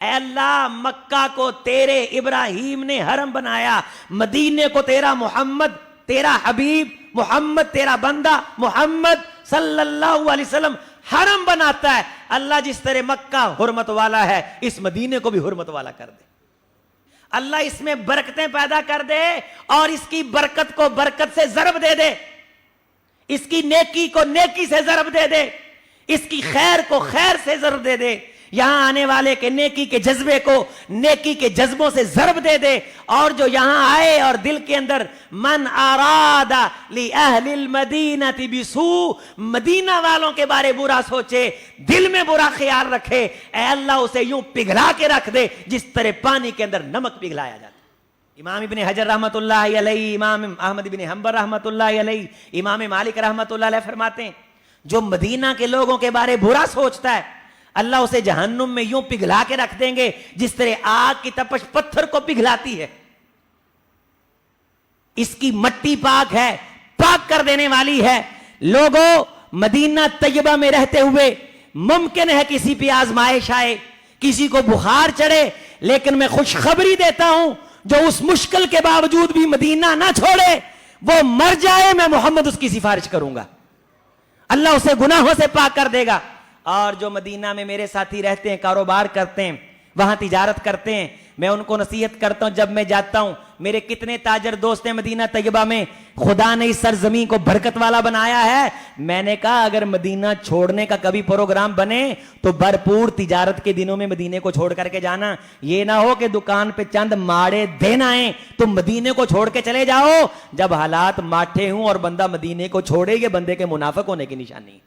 اے اللہ مکہ کو تیرے ابراہیم نے حرم بنایا، مدینے کو تیرا محمد، تیرا حبیب محمد، تیرا بندہ محمد صلی اللہ علیہ وسلم حرم بناتا ہے۔ اللہ جس طرح مکہ حرمت والا ہے، اس مدینے کو بھی حرمت والا کر دے۔ اللہ اس میں برکتیں پیدا کر دے اور اس کی برکت کو برکت سے ضرب دے دے، اس کی نیکی کو نیکی سے ضرب دے دے، اس کی خیر کو خیر سے ضرب دے دے، یہاں آنے والے کے نیکی کے جذبے کو نیکی کے جذبوں سے ضرب دے دے، اور جو یہاں آئے اور دل کے اندر من اراد لأہل المدینہ بسوء، مدینہ والوں کے بارے برا سوچے، دل میں برا خیال رکھے، اے اللہ اسے یوں پگھلا کے رکھ دے جس طرح پانی کے اندر نمک پگھلایا جاتا ہے۔ امام ابن حجر رحمت اللہ علیہ، امام احمد بن حنبل رحمت اللہ علیہ، امام مالک رحمت اللہ علیہ فرماتے ہیں جو مدینہ کے لوگوں کے بارے برا سوچتا ہے اللہ اسے جہنم میں یوں پگھلا کے رکھ دیں گے جس طرح آگ کی تپش پتھر کو پگھلاتی ہے۔ اس کی مٹی پاک ہے، پاک کر دینے والی ہے۔ لوگوں مدینہ طیبہ میں رہتے ہوئے ممکن ہے کسی پہ آزمائش آئے، کسی کو بخار چڑھے، لیکن میں خوشخبری دیتا ہوں جو اس مشکل کے باوجود بھی مدینہ نہ چھوڑے وہ مر جائے، میں محمد اس کی سفارش کروں گا، اللہ اسے گناہوں سے پاک کر دے گا۔ اور جو مدینہ میں میرے ساتھی رہتے ہیں، کاروبار کرتے ہیں، وہاں تجارت کرتے ہیں، میں ان کو نصیحت کرتا ہوں جب میں جاتا ہوں، میرے کتنے تاجر دوست ہیں مدینہ طیبہ میں، خدا نے اس سرزمین کو برکت والا بنایا ہے، میں نے کہا اگر مدینہ چھوڑنے کا کبھی پروگرام بنے تو بھرپور تجارت کے دنوں میں مدینے کو چھوڑ کر کے جانا، یہ نہ ہو کہ دکان پہ چند ماڑے دین آئیں تو مدینے کو چھوڑ کے چلے جاؤ، جب حالات ماٹھے ہوں اور بندہ مدینے کو چھوڑے، یہ بندے کے منافق ہونے کی نشانی۔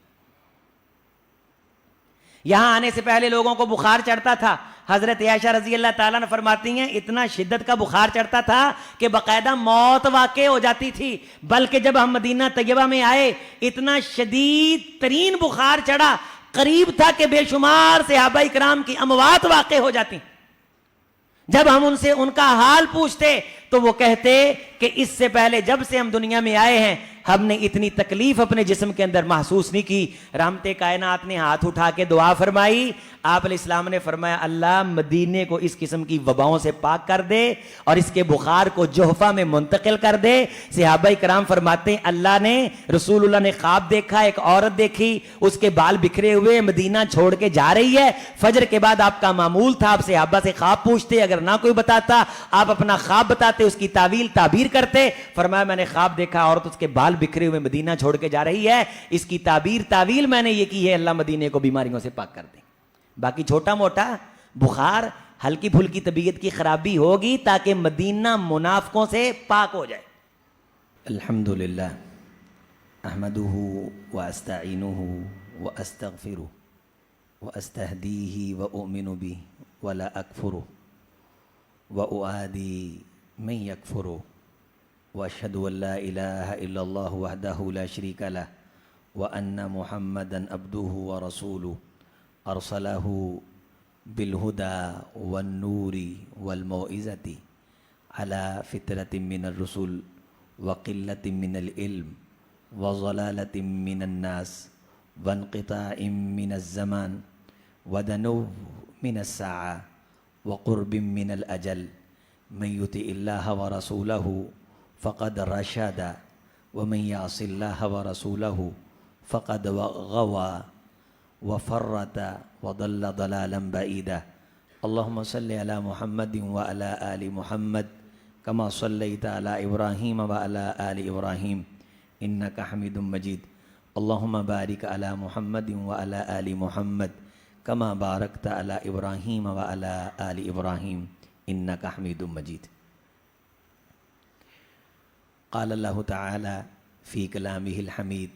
یہاں آنے سے پہلے لوگوں کو بخار چڑھتا تھا، حضرت عائشہ رضی اللہ تعالیٰ نے فرماتی ہیں اتنا شدت کا بخار چڑھتا تھا کہ باقاعدہ موت واقع ہو جاتی تھی، بلکہ جب ہم مدینہ طیبہ میں آئے اتنا شدید ترین بخار چڑھا، قریب تھا کہ بے شمار صحابہ کرام کی اموات واقع ہو جاتی۔ جب ہم ان سے ان کا حال پوچھتے تو وہ کہتے کہ اس سے پہلے جب سے ہم دنیا میں آئے ہیں ہم نے اتنی تکلیف اپنے جسم کے اندر محسوس نہیں کی۔ رحمت کائنات نے ہاتھ اٹھا کے دعا فرمائی، آپ علیہ السلام نے فرمایا اللہ مدینے کو اس قسم کی وباؤں سے پاک کر دے اور اس کے بخار کو جحفہ میں منتقل کر دے۔ صحابہ کرام فرماتے ہیں اللہ نے، رسول اللہ نے خواب دیکھا، ایک عورت دیکھی، اس کے بال بکھرے ہوئے مدینہ چھوڑ کے جا رہی ہے، فجر کے بعد آپ کا معمول تھا آپ صحابہ سے خواب پوچھتے، اگر نہ کوئی بتاتا آپ اپنا خواب بتاتے، اس کی تعویل تعبیر کرتے۔ فرمایا میں نے خواب دیکھا عورت اس کے بال بکھرے ہوئے مدینہ چھوڑ کے جا رہی ہے، اس کی تعبیر تعویل میں نے یہ کی ہے اللہ مدینے کو بیماریوں سے پاک کر دے۔ باقی چھوٹا موٹا بخار، ہلکی پھلکی طبیعت کی خرابی ہوگی تاکہ مدینہ منافقوں سے پاک ہو جائے۔ الحمدللہ احمدہ واستعینہ واستغفرہ واستہدیہ واؤمن بہ ولا اکفرہ واعادی من یکفرہ واشہد ان لا الہ الا اللہ وحدہ لا شریک لہ وان محمدا عبدہ ورسولہ ارسلہ بالہدى والنور والموعظۃ علی فطرۃ من الرسل وقلۃ من العلم وضلالۃ من الناس وانقطاع من الزمان ودنو من الساعة وقرب من الأجل من يطع الله ورسوله فقد رشد ومن يعص الله ورسوله فقد غوى وفرط وضل ضلالا بعيدا اللهم صل على محمد وعلى آل محمد كما صليت على إبراهيم وعلى آل إبراهيم إنك حميد مجيد اللهم بارك على محمد وعلى آل محمد كما باركت على إبراهيم وعلى آل إبراهيم إنك حميد مجيد قال الله تعالى في كلامه الحميد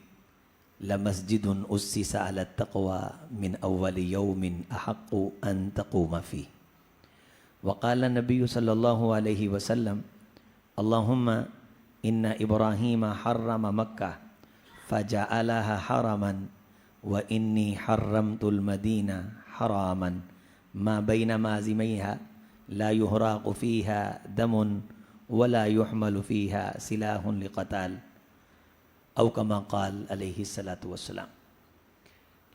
لمسجد أسس على التقوى من أول يوم أحق أن تقوم فيه وقال النبي صلى الله عليه وسلم اللهم إن إبراهيم حرم مكة فجعلها حرما وإني حرمت المدينة حراما ما بين مازميها لا يهراق فيها دم ولا يحمل فيها سلاح لقتال او کما قال علیہ الصلاۃ والسلام۔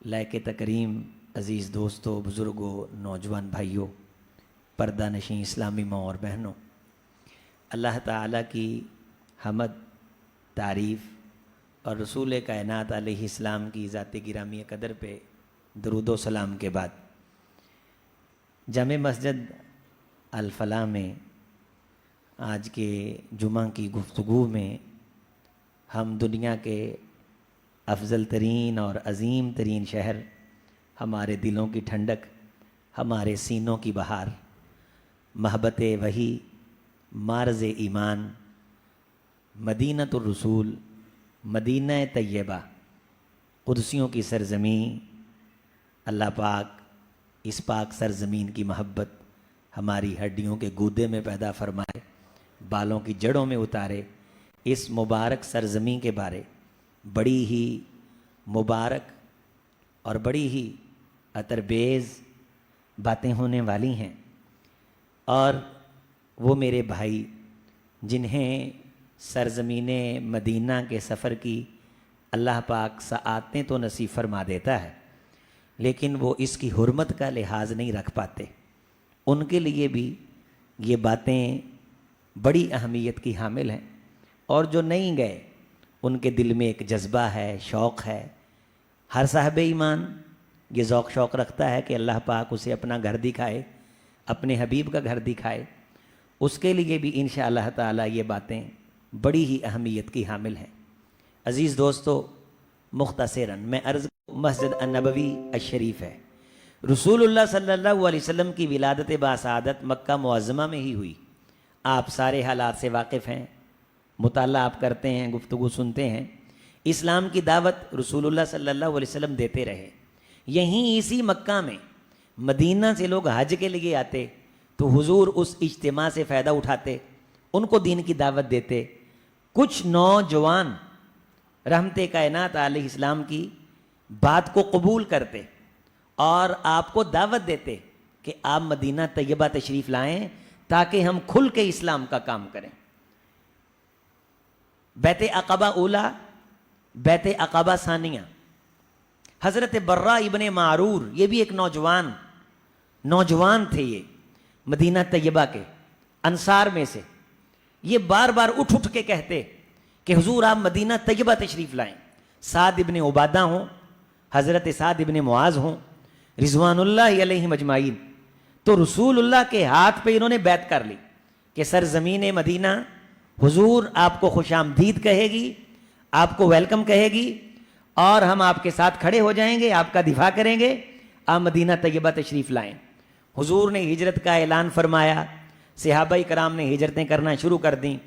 لائق تکریم عزیز دوستو، بزرگوں، نوجوان بھائیوں، پردہ نشین اسلامی ماں اور بہنوں، اللہ تعالیٰ کی حمد، تعریف اور رسول کائنات علیہ السلام کی ذات گرامی قدر پہ درود و سلام کے بعد جامع مسجد الفلاح میں آج کے جمعہ کی گفتگو میں ہم دنیا کے افضل ترین اور عظیم ترین شہر، ہمارے دلوں کی ٹھنڈک، ہمارے سینوں کی بہار، محبت وحی، مارز ایمان، مدینۃ الرسول، مدینہ طیبہ، قدسیوں کی سرزمین، اللہ پاک اس پاک سرزمین کی محبت ہماری ہڈیوں کے گودے میں پیدا فرمائے، بالوں کی جڑوں میں اتارے۔ اس مبارک سرزمین کے بارے بڑی ہی مبارک اور بڑی ہی عطربیز باتیں ہونے والی ہیں، اور وہ میرے بھائی جنہیں سرزمین مدینہ کے سفر کی اللہ پاک سعادتیں تو نصیب فرما دیتا ہے، لیکن وہ اس کی حرمت کا لحاظ نہیں رکھ پاتے، ان کے لیے بھی یہ باتیں بڑی اہمیت کی حامل ہیں۔ اور جو نہیں گئے ان کے دل میں ایک جذبہ ہے، شوق ہے۔ ہر صاحب ایمان یہ ذوق شوق رکھتا ہے کہ اللہ پاک اسے اپنا گھر دکھائے، اپنے حبیب کا گھر دکھائے۔ اس کے لیے بھی انشاءاللہ تعالی یہ باتیں بڑی ہی اہمیت کی حامل ہیں۔ عزیز دوستو، مختصراً میں عرض مسجد النبوی الشریف ہے، رسول اللہ صلی اللہ علیہ وسلم کی ولادت باسعادت مکہ معظمہ میں ہی ہوئی۔ آپ سارے حالات سے واقف ہیں، مطالعہ آپ کرتے ہیں، گفتگو سنتے ہیں۔ اسلام کی دعوت رسول اللہ صلی اللہ علیہ وسلم دیتے رہے۔ یہیں اسی مکہ میں مدینہ سے لوگ حج کے لیے آتے تو حضور اس اجتماع سے فائدہ اٹھاتے، ان کو دین کی دعوت دیتے۔ کچھ نوجوان رحمت کائنات علیہ السلام کی بات کو قبول کرتے اور آپ کو دعوت دیتے کہ آپ مدینہ طیبہ تشریف لائیں تاکہ ہم کھل کے اسلام کا کام کریں۔ بیعت عقبہ اولا، بیعت عقبہ ثانیہ، حضرت برہ ابن معرور یہ بھی ایک نوجوان تھے، یہ مدینہ طیبہ کے انصار میں سے۔ یہ بار بار اٹھ کے کہتے کہ حضور آپ مدینہ طیبہ تشریف لائیں۔ سعد ابن عبادہ ہوں، حضرت سعد ابن معاذ ہوں، رضوان اللہ علیہم اجمعین، تو رسول اللہ کے ہاتھ پہ انہوں نے بیعت کر لی کہ سرزمین مدینہ حضور آپ کو خوش آمدید کہے گی، آپ کو ویلکم کہے گی، اور ہم آپ کے ساتھ کھڑے ہو جائیں گے، آپ کا دفاع کریں گے، آپ مدینہ طیبہ تشریف لائیں۔ حضور نے ہجرت کا اعلان فرمایا، صحابہ کرام نے ہجرتیں کرنا شروع کر دیں۔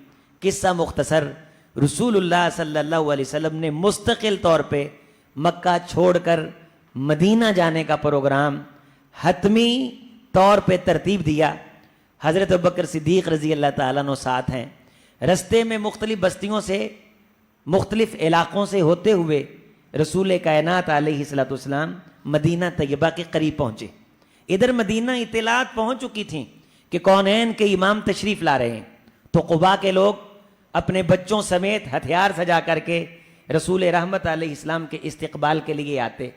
قصہ مختصر، رسول اللہ صلی اللہ علیہ وسلم نے مستقل طور پہ مکہ چھوڑ کر مدینہ جانے کا پروگرام حتمی طور پہ ترتیب دیا۔ حضرت ابوبکر صدیق رضی اللہ تعالیٰ عنہ ساتھ ہیں۔ رستے میں مختلف بستیوں سے، مختلف علاقوں سے ہوتے ہوئے رسول کائنات علیہ الصلوۃ والسلام مدینہ طیبہ کے قریب پہنچے۔ ادھر مدینہ اطلاعات پہنچ چکی تھیں کہ کونین کے امام تشریف لا رہے ہیں، تو قباء کے لوگ اپنے بچوں سمیت ہتھیار سجا کر کے رسول رحمت علیہ السلام کے استقبال کے لیے آتے،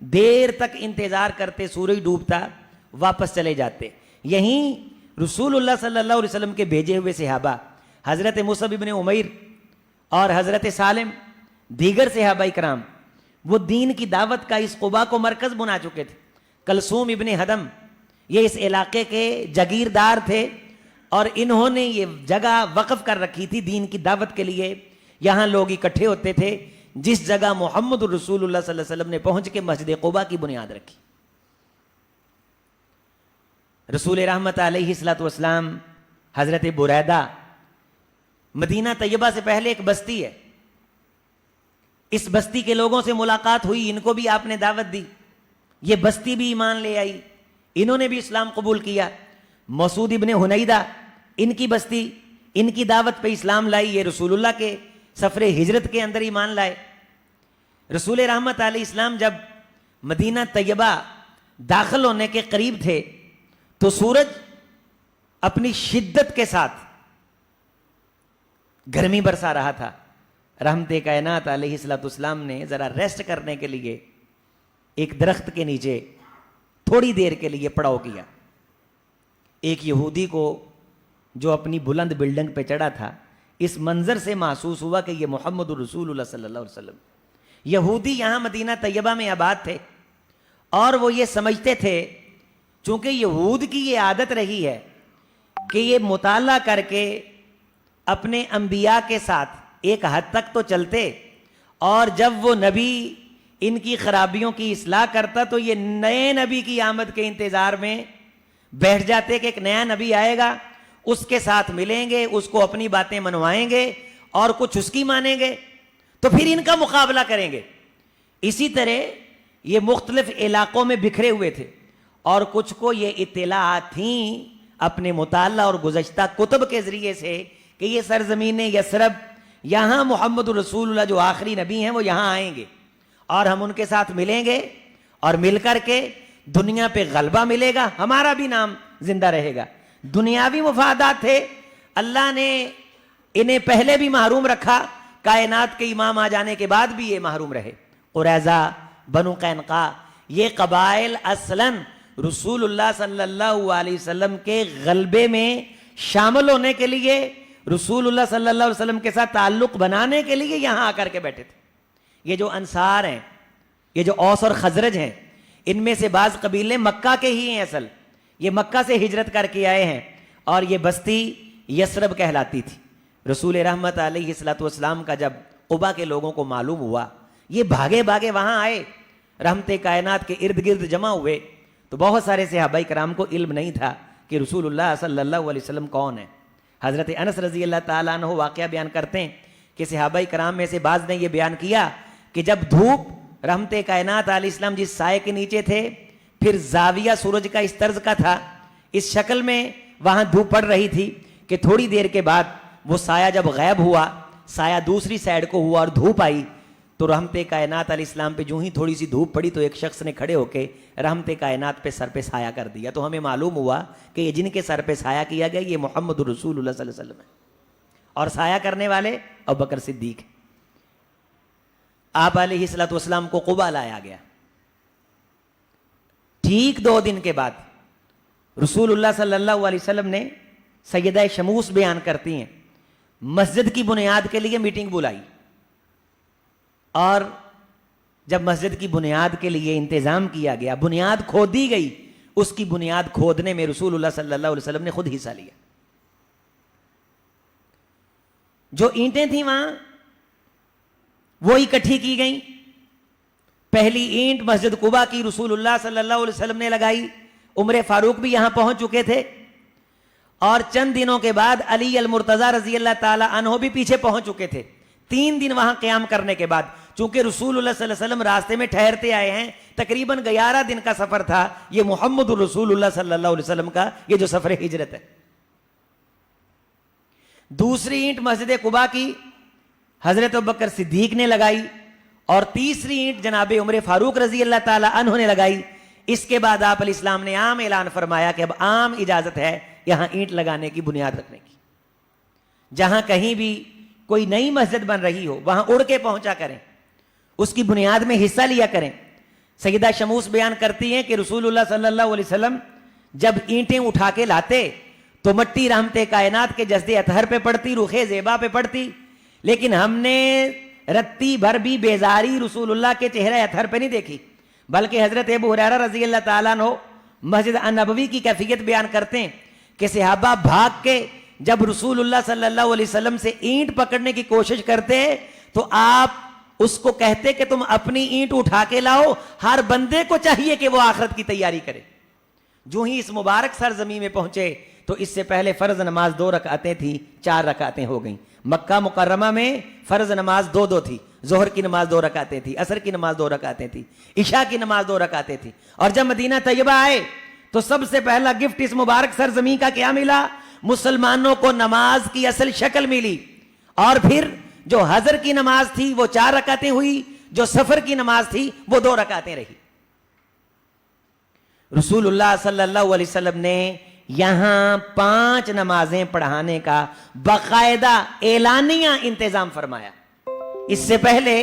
دیر تک انتظار کرتے، سورج ڈوبتا واپس چلے جاتے۔ یہیں رسول اللہ صلی اللہ علیہ وسلم کے بھیجے ہوئے صحابہ حضرت مصعب ابن عمیر اور حضرت سالم، دیگر صحابہ کرام، وہ دین کی دعوت کا اس قباء کو مرکز بنا چکے تھے۔ کلثوم ابن حدم یہ اس علاقے کے جاگیردار تھے، اور انہوں نے یہ جگہ وقف کر رکھی تھی دین کی دعوت کے لیے۔ یہاں لوگ اکٹھے ہوتے تھے، جس جگہ محمد الرسول اللہ صلی اللہ علیہ وسلم نے پہنچ کے مسجد قباء کی بنیاد رکھی۔ رسول رحمت علیہ الصلوۃ والسلام، حضرت بریدہ، مدینہ طیبہ سے پہلے ایک بستی ہے، اس بستی کے لوگوں سے ملاقات ہوئی، ان کو بھی آپ نے دعوت دی، یہ بستی بھی ایمان لے آئی، انہوں نے بھی اسلام قبول کیا۔ مسعود ابن حنیدہ، ان کی بستی، ان کی دعوت پہ اسلام لائی، یہ رسول اللہ کے سفر ہجرت کے اندر ایمان لائے۔ رسول رحمت علیہ السلام جب مدینہ طیبہ داخل ہونے کے قریب تھے تو سورج اپنی شدت کے ساتھ گرمی برسا رہا تھا۔ رحمت کائنات علیہ الصلوۃ والسلام نے ذرا ریسٹ کرنے کے لیے ایک درخت کے نیچے تھوڑی دیر کے لیے پڑاؤ کیا۔ ایک یہودی کو جو اپنی بلند بلڈنگ پہ چڑھا تھا، اس منظر سے محسوس ہوا کہ یہ محمد الرسول اللہ صلی اللہ علیہ وسلم. یہودی یہاں مدینہ طیبہ میں آباد تھے اور وہ یہ سمجھتے تھے، چونکہ یہود کی یہ عادت رہی ہے کہ یہ مطالعہ کر کے اپنے انبیاء کے ساتھ ایک حد تک تو چلتے، اور جب وہ نبی ان کی خرابیوں کی اصلاح کرتا تو یہ نئے نبی کی آمد کے انتظار میں بیٹھ جاتے کہ ایک نیا نبی آئے گا، اس کے ساتھ ملیں گے، اس کو اپنی باتیں منوائیں گے اور کچھ اس کی مانیں گے تو پھر ان کا مقابلہ کریں گے. اسی طرح یہ مختلف علاقوں میں بکھرے ہوئے تھے اور کچھ کو یہ اطلاعات تھیں اپنے مطالعہ اور گزشتہ کتب کے ذریعے سے کہ یہ سرزمین یثرب، یہاں محمد رسول اللہ جو آخری نبی ہیں وہ یہاں آئیں گے اور ہم ان کے ساتھ ملیں گے اور مل کر کے دنیا پہ غلبہ ملے گا، ہمارا بھی نام زندہ رہے گا. دنیاوی مفادات تھے، اللہ نے انہیں پہلے بھی محروم رکھا، کائنات کے امام آ جانے کے بعد بھی یہ محروم رہے. قریظہ، بنو قینقاع، یہ قبائل اصلاً رسول اللہ صلی اللہ علیہ وسلم کے غلبے میں شامل ہونے کے لیے، رسول اللہ صلی اللہ علیہ وسلم کے ساتھ تعلق بنانے کے لیے یہاں آ کر کے بیٹھے تھے. یہ جو انصار ہیں، یہ جو اوس اور خزرج ہیں، ان میں سے بعض قبیلے مکہ کے ہی ہیں، اصل یہ مکہ سے ہجرت کر کے آئے ہیں اور یہ بستی یثرب کہلاتی تھی. رسول رحمت علیہ الصلوۃ والسلام کا جب قبا کے لوگوں کو معلوم ہوا، یہ بھاگے بھاگے وہاں آئے، رحمت کائنات کے ارد گرد جمع ہوئے. تو بہت سارے صحابہ کرام کو علم نہیں تھا کہ رسول اللہ صلی اللہ علیہ وسلم کون ہے. حضرت انس رضی اللہ تعالیٰ عنہ واقعہ بیان کرتے ہیں کہ صحابہ کرام میں سے بعض نے یہ بیان کیا کہ جب دھوپ رحمت کائنات علیہ السلام جس سائے کے نیچے تھے، پھر زاویہ سورج کا اس طرز کا تھا، اس شکل میں وہاں دھوپ پڑ رہی تھی کہ تھوڑی دیر کے بعد وہ سایہ جب غائب ہوا، سایہ دوسری سائیڈ کو ہوا اور دھوپ آئی، تو رحمت کائنات علیہ السلام پہ جو ہی تھوڑی سی دھوپ پڑی تو ایک شخص نے کھڑے ہو کے رحمت کائنات پہ سر پہ سایہ کر دیا. تو ہمیں معلوم ہوا کہ یہ جن کے سر پہ سایہ کیا گیا یہ محمد رسول اللہ صلی اللہ علیہ وسلم ہے، اور سایہ کرنے والے ابوبکر صدیق. آپ علیہ الصلوۃ والسلام کو قبا لایا گیا. ٹھیک 2 دن کے بعد رسول اللہ صلی اللہ علیہ وسلم نے، سیدہ شموس بیان کرتی ہیں، مسجد کی بنیاد کے لیے میٹنگ بلائی، اور جب مسجد کی بنیاد کے لیے انتظام کیا گیا، بنیاد کھودی گئی، اس کی بنیاد کھودنے میں رسول اللہ صلی اللہ علیہ وسلم نے خود حصہ لیا. جو اینٹیں تھیں وہاں وہ اکٹھی کی گئیں. پہلی اینٹ مسجد قباء کی رسول اللہ صلی اللہ علیہ وسلم نے لگائی. عمر فاروق بھی یہاں پہنچ چکے تھے، اور چند دنوں کے بعد علی المرتضیٰ رضی اللہ تعالی عنہ بھی پیچھے پہنچ چکے تھے. 3 دن وہاں قیام کرنے کے بعد، چونکہ رسول اللہ صلی اللہ علیہ وسلم راستے میں ٹھہرتے آئے ہیں، تقریباً 11 دن کا سفر تھا. یہ محمد رسول اللہ صلی اللہ علیہ وسلم کا یہ جو سفر ہجرت ہے. دوسری اینٹ مسجد قباء کی حضرت ابوبکر صدیق نے لگائی، اور تیسری اینٹ جناب عمر فاروق رضی اللہ تعالی عنہ نے لگائی. اس کے بعد آپ علیہ السلام نے عام اعلان فرمایا کہ اب عام اجازت ہے یہاں اینٹ لگانے کی، بنیاد رکھنے کی. جہاں کہیں بھی کوئی نئی مسجد بن رہی ہو وہاں اڑ کے پہنچا کریں، اس کی بنیاد میں حصہ لیا کریں. سیدہ شموس بیان کرتی ہیں کہ رسول اللہ صلی اللہ علیہ وسلم جب اینٹیں اٹھا کے لاتے تو مٹی رحمت کائنات کے جسد اطہر پہ پڑتی، رخ زیبا پہ پڑتی، لیکن ہم نے رتی بھر بھی بیزاری رسول اللہ کے چہرہ اطہر پہ نہیں دیکھی. بلکہ حضرت ابو ہریرہ رضی اللہ تعالیٰ عنہ مسجد النبوی کی کیفیت بیان کرتے ہیں کہ صحابہ بھاگ کے جب رسول اللہ صلی اللہ علیہ وسلم سے اینٹ پکڑنے کی کوشش کرتے تو آپ اس کو کہتے کہ تم اپنی اینٹ اٹھا کے لاؤ. ہر بندے کو چاہیے کہ وہ آخرت کی تیاری کرے. جو ہی اس مبارک سرزمین میں پہنچے تو اس سے پہلے فرض نماز 2 رکعتیں تھی، 4 رکعتیں ہو گئیں. مکہ مکرمہ میں فرض نماز 2 تھی، ظہر کی نماز 2 رکعتیں تھی، عصر کی نماز 2 رکعتیں تھی، عشاء کی نماز 2 رکعتیں تھی. اور جب مدینہ طیبہ آئے تو سب سے پہلا گفٹ اس مبارک سرزمین کا کیا ملا؟ مسلمانوں کو نماز کی اصل شکل ملی. اور پھر جو حضر کی نماز تھی وہ 4 رکعتیں ہوئی، جو سفر کی نماز تھی وہ 2 رکعتیں رہی. رسول اللہ صلی اللہ علیہ وسلم نے یہاں 5 نمازیں پڑھانے کا باقاعدہ اعلانیہ انتظام فرمایا. اس سے پہلے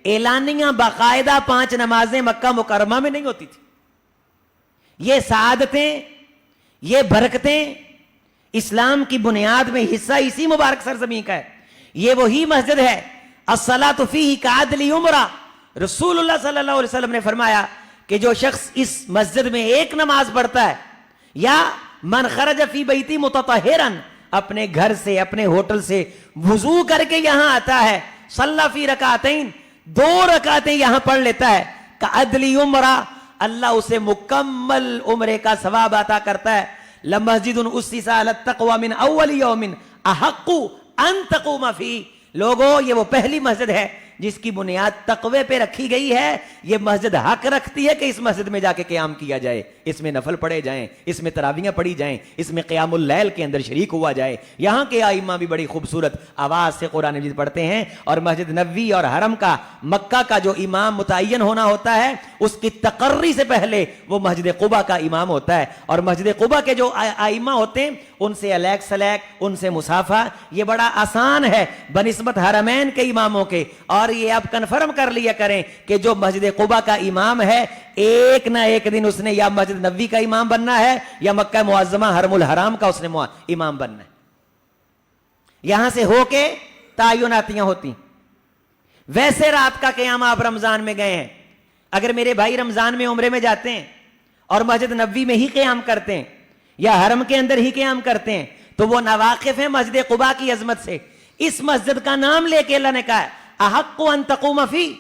اعلانیہ باقاعدہ 5 نمازیں مکہ مکرمہ میں نہیں ہوتی تھی. یہ سعادتیں، یہ برکتیں اسلام کی بنیاد میں حصہ اسی مبارک سرزمین کا ہے. یہ وہی مسجد ہے الصلاۃ فیہ کعدل عمرہ. رسول اللہ صلی اللہ علیہ وسلم نے فرمایا کہ جو شخص اس مسجد میں ایک نماز پڑھتا ہے, یا من خرج فی بیتی متطہرا, اپنے گھر سے اپنے ہوٹل سے وضو کر کے یہاں آتا ہے, صلی فی رکعتین, 2 رکعتیں یہاں پڑھ لیتا ہے, کعدل عمرہ, اللہ اسے مکمل عمرے کا ثواب عطا کرتا ہے. لمسجد اسس علی التقوی من اول یوم احق ان تقوم فیہ. لوگوں, یہ وہ پہلی مسجد ہے جس کی بنیاد تقوی پہ رکھی گئی ہے. یہ مسجد حق رکھتی ہے کہ اس مسجد میں جا کے قیام کیا جائے, اس میں نفل پڑھے جائیں, اس میں تراویحیں پڑھی جائیں, اس میں قیام اللیل کے اندر شریک ہوا جائے. یہاں کے ائمہ بھی بڑی خوبصورت آواز سے قرآن مجید پڑھتے ہیں. اور مسجد نبوی اور حرم کا, مکہ کا جو امام متعین ہونا ہوتا ہے, اس کی تقرری سے پہلے وہ مسجد قباء کا امام ہوتا ہے. اور مسجد قباء کے جو ائمہ ہوتے ہیں ان سے الیک سلیک, ان سے مسافہ, یہ بڑا آسان ہے بنسبت حرمین کے اماموں کے. اور یہ آپ کنفرم کر لیا کریں کہ جو مسجد قباء کا امام ہے, ایک نہ ایک دن اس نے یا مسجد نبوی کا امام بننا ہے یا مکہ معظمہ حرم الحرام کا اس نے امام بننا ہے. یہاں سے ہو کے تعیناتیاں ہوتی. ویسے رات کا قیام آپ رمضان میں گئے ہیں, اگر میرے بھائی رمضان میں عمرے میں جاتے ہیں اور مسجد نبوی میں ہی قیام کرتے ہیں یا حرم کے اندر ہی قیام کرتے ہیں, تو وہ ناواقف ہیں مسجد قباء کی عظمت سے. اس مسجد کا نام لے کے اللہ نے کہا احق ان تقوم فی,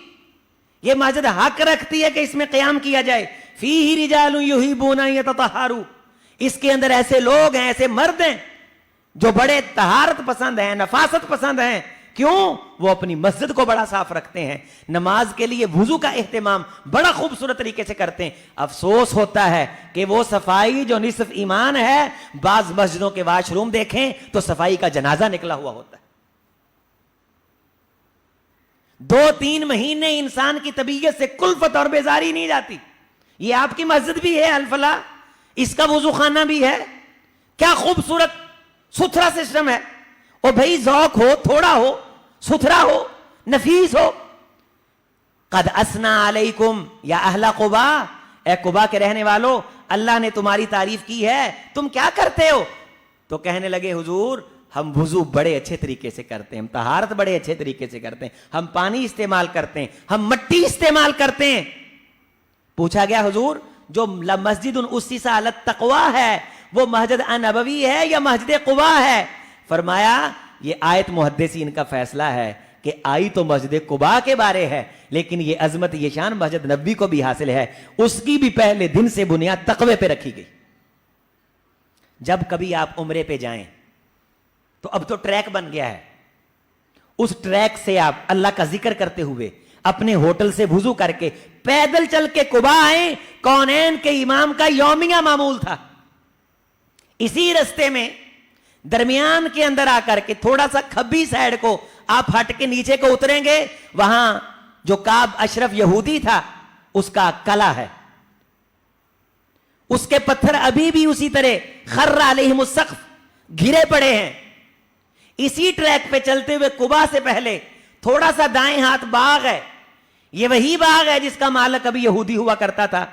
یہ مسجد حق رکھتی ہے کہ اس میں قیام کیا جائے. فیہ رجال یحبون ان یتطہروا, اس کے اندر ایسے لوگ ہیں, ایسے مرد ہیں جو بڑے طہارت پسند ہیں, نفاست پسند ہیں. کیوں؟ وہ اپنی مسجد کو بڑا صاف رکھتے ہیں, نماز کے لیے وضو کا اہتمام بڑا خوبصورت طریقے سے کرتے ہیں. افسوس ہوتا ہے کہ وہ صفائی جو نصف ایمان ہے, بعض مسجدوں کے واش روم دیکھیں تو صفائی کا جنازہ نکلا ہوا ہوتا ہے. 2-3 مہینے انسان کی طبیعت سے کلفت اور بیزاری نہیں جاتی. یہ آپ کی مسجد بھی ہے الفلاح, اس کا وضو خانہ بھی ہے, کیا خوبصورت ستھرا سسٹم ہے. اور بھائی ذوق ہو, تھوڑا ہو, ستھرا ہو, نفیس ہو. قد اسنا علیکم یا اہل قباء, اے قباء کے رہنے والو, اللہ نے تمہاری تعریف کی ہے, تم کیا کرتے ہو؟ تو کہنے لگے حضور ہم وضو بڑے اچھے طریقے سے کرتے ہیں, ہم طہارت بڑے اچھے طریقے سے کرتے ہیں, ہم پانی استعمال کرتے ہیں, ہم مٹی استعمال کرتے ہیں. پوچھا گیا حضور جو مسجد اسس علی التقوی ہے وہ مسجد نبوی ہے یا مسجد قباء ہے؟ فرمایا یہ آیت محدثین کا فیصلہ ہے کہ آئی تو مسجد قباء کے بارے ہے, لیکن یہ عظمت, یہ شان مسجد نبوی کو بھی حاصل ہے. اس کی بھی پہلے دن سے بنیاد تقوی پہ رکھی گئی. جب کبھی آپ عمرے پہ جائیں تو اب تو ٹریک بن گیا ہے, اس ٹریک سے آپ اللہ کا ذکر کرتے ہوئے اپنے ہوٹل سے وضو کر کے پیدل چل کے قباء آئیں. کونین کے امام کا یومیہ معمول تھا. اسی رستے میں درمیان کے اندر آ کر کے تھوڑا سا کھبی سائڈ کو آپ ہٹ کے نیچے کو اتریں گے, وہاں جو کعب اشرف یہودی تھا اس کا قلعہ ہے, اس کے پتھر ابھی بھی اسی طرح خر علیہم السقف گرے پڑے ہیں. اسی ٹریک پہ چلتے ہوئے قباء سے پہلے تھوڑا سا دائیں ہاتھ باغ ہے, یہ وہی باغ ہے جس کا مالک ابھی یہودی ہوا کرتا تھا.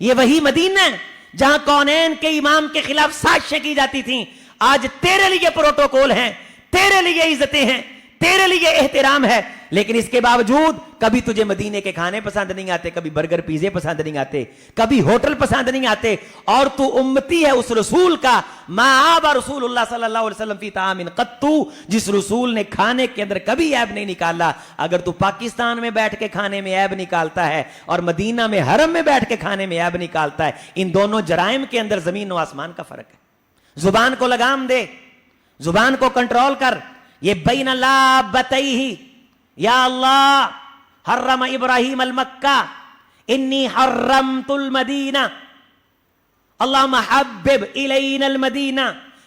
یہ وہی مدینہ ہے جہاں کونین کے امام کے خلاف سازشیں کی جاتی تھیں. آج تیرے لیے پروٹوکول ہیں, تیرے لیے عزتیں ہیں, تیرے لیے احترام ہے, لیکن اس کے باوجود کبھی تجھے مدینے کے کھانے پسند نہیں آتے, کبھی برگر پیزے پسند نہیں آتے, کبھی ہوٹل پسند نہیں آتے, اور تو امتی ہے اس رسول کا. ما آبا رسول اللہ صلی اللہ علیہ وسلم فی طعام قط, جس رسول نے کھانے کے اندر کبھی عیب نہیں نکالا. اگر تو پاکستان میں بیٹھ کے کھانے میں عیب نکالتا ہے اور مدینہ میں حرم میں بیٹھ کے کھانے میں عیب نکالتا ہے, ان دونوں جرائم کے اندر زمین و آسمان کا فرق ہے. زبان کو لگام دے, زبان کو کنٹرول کر. یہ بین اللہ بتئی یا اللہ حرم ابراہیم المکہ انی حرمت المدینہ اللہم حبب الینا المدینہ